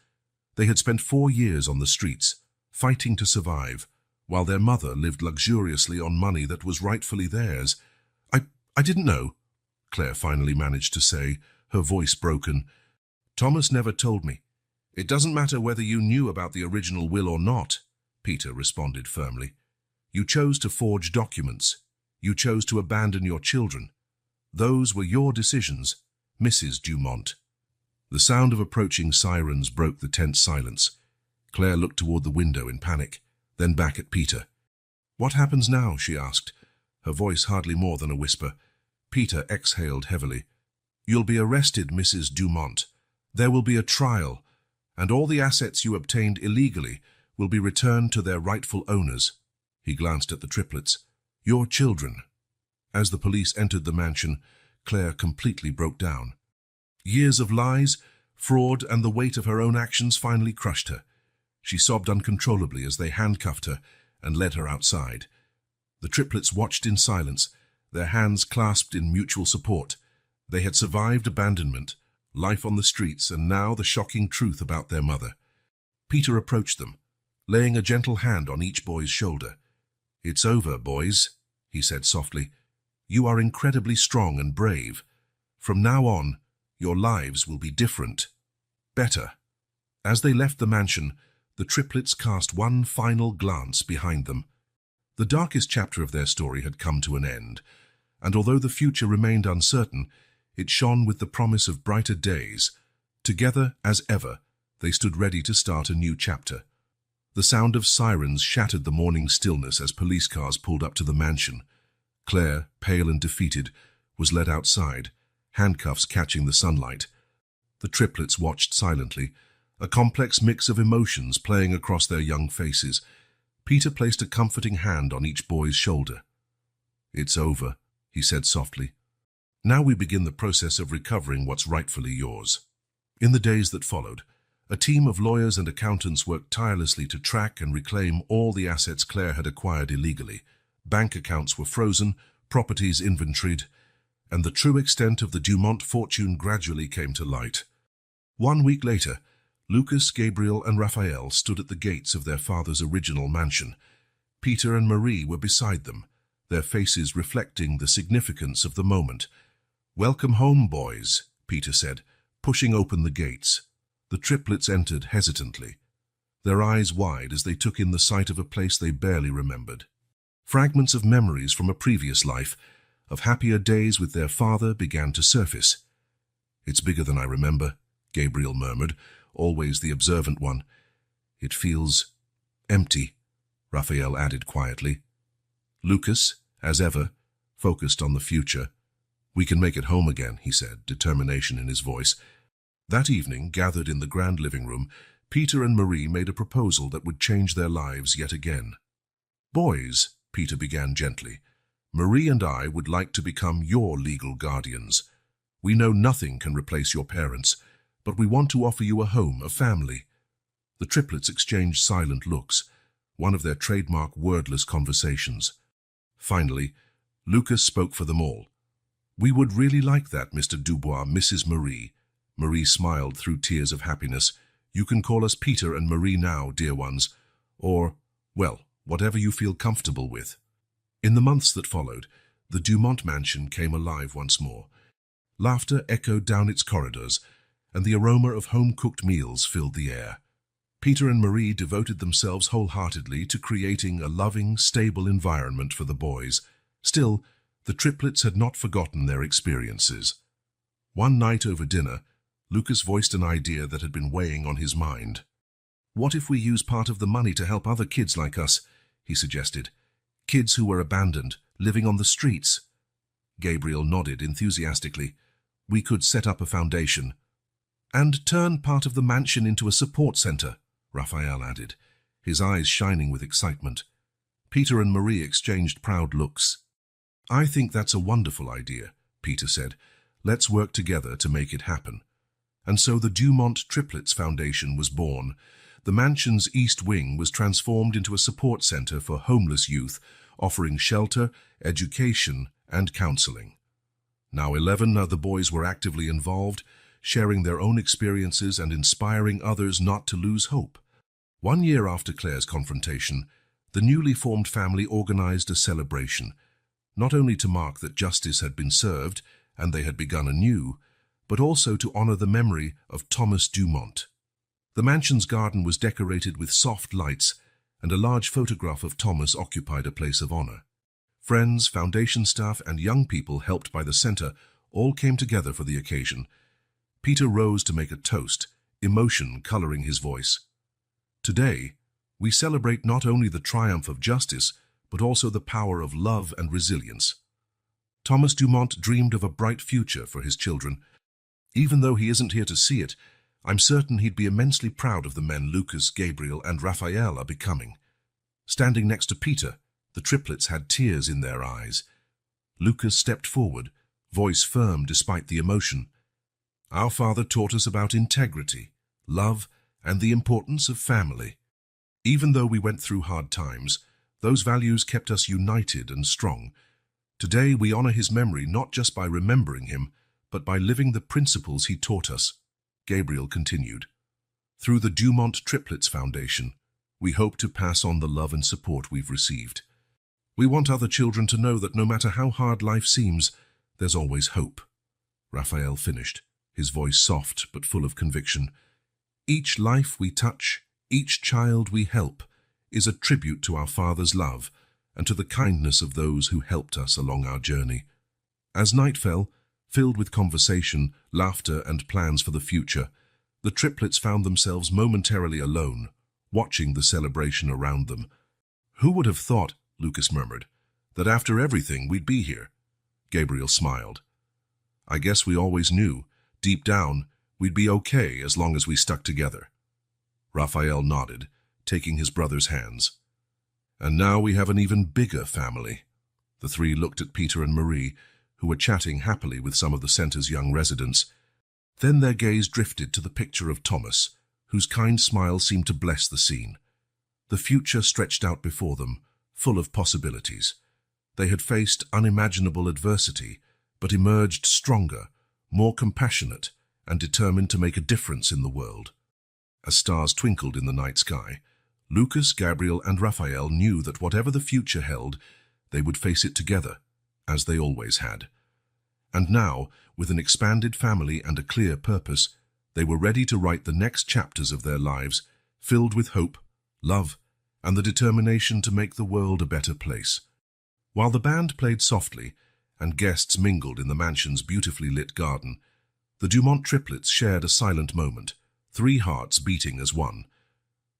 They had spent 4 years on the streets, fighting to survive, while their mother lived luxuriously on money that was rightfully theirs. I didn't know," Claire finally managed to say, her voice broken. "Thomas never told me." "It doesn't matter whether you knew about the original will or not," Peter responded firmly. "You chose to forge documents. You chose to abandon your children. Those were your decisions, Mrs. Dumont." The sound of approaching sirens broke the tense silence. Claire looked toward the window in panic, then back at Peter. "What happens now?" she asked, her voice hardly more than a whisper. Peter exhaled heavily. "You'll be arrested, Mrs. Dumont. There will be a trial, and all the assets you obtained illegally will be returned to their rightful owners." He glanced at the triplets. "Your children." As the police entered the mansion, Claire completely broke down. Years of lies, fraud, and the weight of her own actions finally crushed her. She sobbed uncontrollably as they handcuffed her and led her outside. The triplets watched in silence, their hands clasped in mutual support. They had survived abandonment, life on the streets, and now the shocking truth about their mother. Peter approached them, laying a gentle hand on each boy's shoulder. "It's over, boys," he said softly. "You are incredibly strong and brave. From now on, your lives will be different. Better." As they left the mansion, the triplets cast one final glance behind them. The darkest chapter of their story had come to an end, and although the future remained uncertain, it shone with the promise of brighter days. Together, as ever, they stood ready to start a new chapter. The sound of sirens shattered the morning stillness as police cars pulled up to the mansion. Claire, pale and defeated, was led outside, handcuffs catching the sunlight. The triplets watched silently, a complex mix of emotions playing across their young faces. Peter placed a comforting hand on each boy's shoulder. "It's over," he said softly. "Now we begin the process of recovering what's rightfully yours." In the days that followed, a team of lawyers and accountants worked tirelessly to track and reclaim all the assets Claire had acquired illegally. Bank accounts were frozen, properties inventoried, and the true extent of the Dumont fortune gradually came to light. 1 week later, Lucas, Gabriel, and Raphael stood at the gates of their father's original mansion. Peter and Marie were beside them, their faces reflecting the significance of the moment. "Welcome home, boys," Peter said, pushing open the gates. The triplets entered hesitantly, their eyes wide as they took in the sight of a place they barely remembered. Fragments of memories from a previous life, of happier days with their father, began to surface. "It's bigger than I remember," Gabriel murmured, always the observant one. "It feels empty," Raphael added quietly. Lucas, as ever, focused on the future. "We can make it home again," he said, determination in his voice. That evening, gathered in the grand living room, Peter and Marie made a proposal that would change their lives yet again. "Boys," Peter began gently, "Marie and I would like to become your legal guardians. We know nothing can replace your parents, but we want to offer you a home, a family." The triplets exchanged silent looks, one of their trademark wordless conversations. Finally, Lucas spoke for them all. "We would really like that, Mr. Dubois, Mrs. Marie." Marie smiled through tears of happiness. "You can call us Peter and Marie now, dear ones, or, well, whatever you feel comfortable with." In the months that followed, the Dumont mansion came alive once more. Laughter echoed down its corridors, and the aroma of home-cooked meals filled the air. Peter and Marie devoted themselves wholeheartedly to creating a loving, stable environment for the boys. Still, The triplets had not forgotten their experiences. One night over dinner, Lucas voiced an idea that had been weighing on his mind. "What if we use part of the money to help other kids like us?" he suggested. "Kids who were abandoned, living on the streets." Gabriel nodded enthusiastically. "We could set up a foundation." "And turn part of the mansion into a support center," Raphael added, his eyes shining with excitement. Peter and Marie exchanged proud looks. "I think that's a wonderful idea," Peter said. "Let's work together to make it happen." And so the Dumont Triplets Foundation was born. The mansion's east wing was transformed into a support center for homeless youth, offering shelter, education, and counseling. Now 11 other boys were actively involved, sharing their own experiences and inspiring others not to lose hope. 1 year after Clare's confrontation, the newly formed family organized a celebration, not only to mark that justice had been served and they had begun anew, but also to honor the memory of Thomas Dumont. The mansion's garden was decorated with soft lights, and a large photograph of Thomas occupied a place of honor. Friends, foundation staff, and young people helped by the center all came together for the occasion. Peter rose to make a toast, emotion coloring his voice. "Today, we celebrate not only the triumph of justice, but also the power of love and resilience." Thomas Dumont dreamed of a bright future for his children. Even though he isn't here to see it, I'm certain he'd be immensely proud of the men Lucas, Gabriel, and Raphael are becoming. Standing next to Peter, the triplets had tears in their eyes. Lucas stepped forward, voice firm despite the emotion. "Our father taught us about integrity, love, and the importance of family. Even though we went through hard times, those values kept us united and strong. Today we honor his memory not just by remembering him, but by living the principles he taught us." Gabriel continued. "Through the Dumont Triplets Foundation, we hope to pass on the love and support we've received. We want other children to know that no matter how hard life seems, there's always hope." Raphael finished, his voice soft but full of conviction. "Each life we touch, each child we help, is a tribute to our Father's love and to the kindness of those who helped us along our journey." As night fell, filled with conversation, laughter, and plans for the future, the triplets found themselves momentarily alone, watching the celebration around them. "Who would have thought," Lucas murmured, "that after everything we'd be here?" Gabriel smiled. "I guess we always knew, deep down, we'd be okay as long as we stuck together." Raphael nodded, taking his brother's hands. "And now we have an even bigger family." The three looked at Peter and Marie, who were chatting happily with some of the center's young residents. Then their gaze drifted to the picture of Thomas, whose kind smile seemed to bless the scene. The future stretched out before them, full of possibilities. They had faced unimaginable adversity, but emerged stronger, more compassionate, and determined to make a difference in the world. As stars twinkled in the night sky, Lucas, Gabriel, and Raphael knew that whatever the future held, they would face it together, as they always had. And now, with an expanded family and a clear purpose, they were ready to write the next chapters of their lives, filled with hope, love, and the determination to make the world a better place. While the band played softly, and guests mingled in the mansion's beautifully lit garden, the Dumont triplets shared a silent moment, 3 hearts beating as one.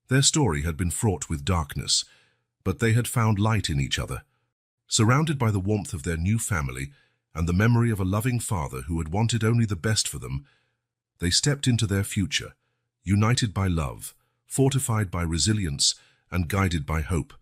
Their story had been fraught with darkness, but they had found light in each other. Surrounded by the warmth of their new family and the memory of a loving father who had wanted only the best for them, they stepped into their future, united by love, fortified by resilience, and guided by hope.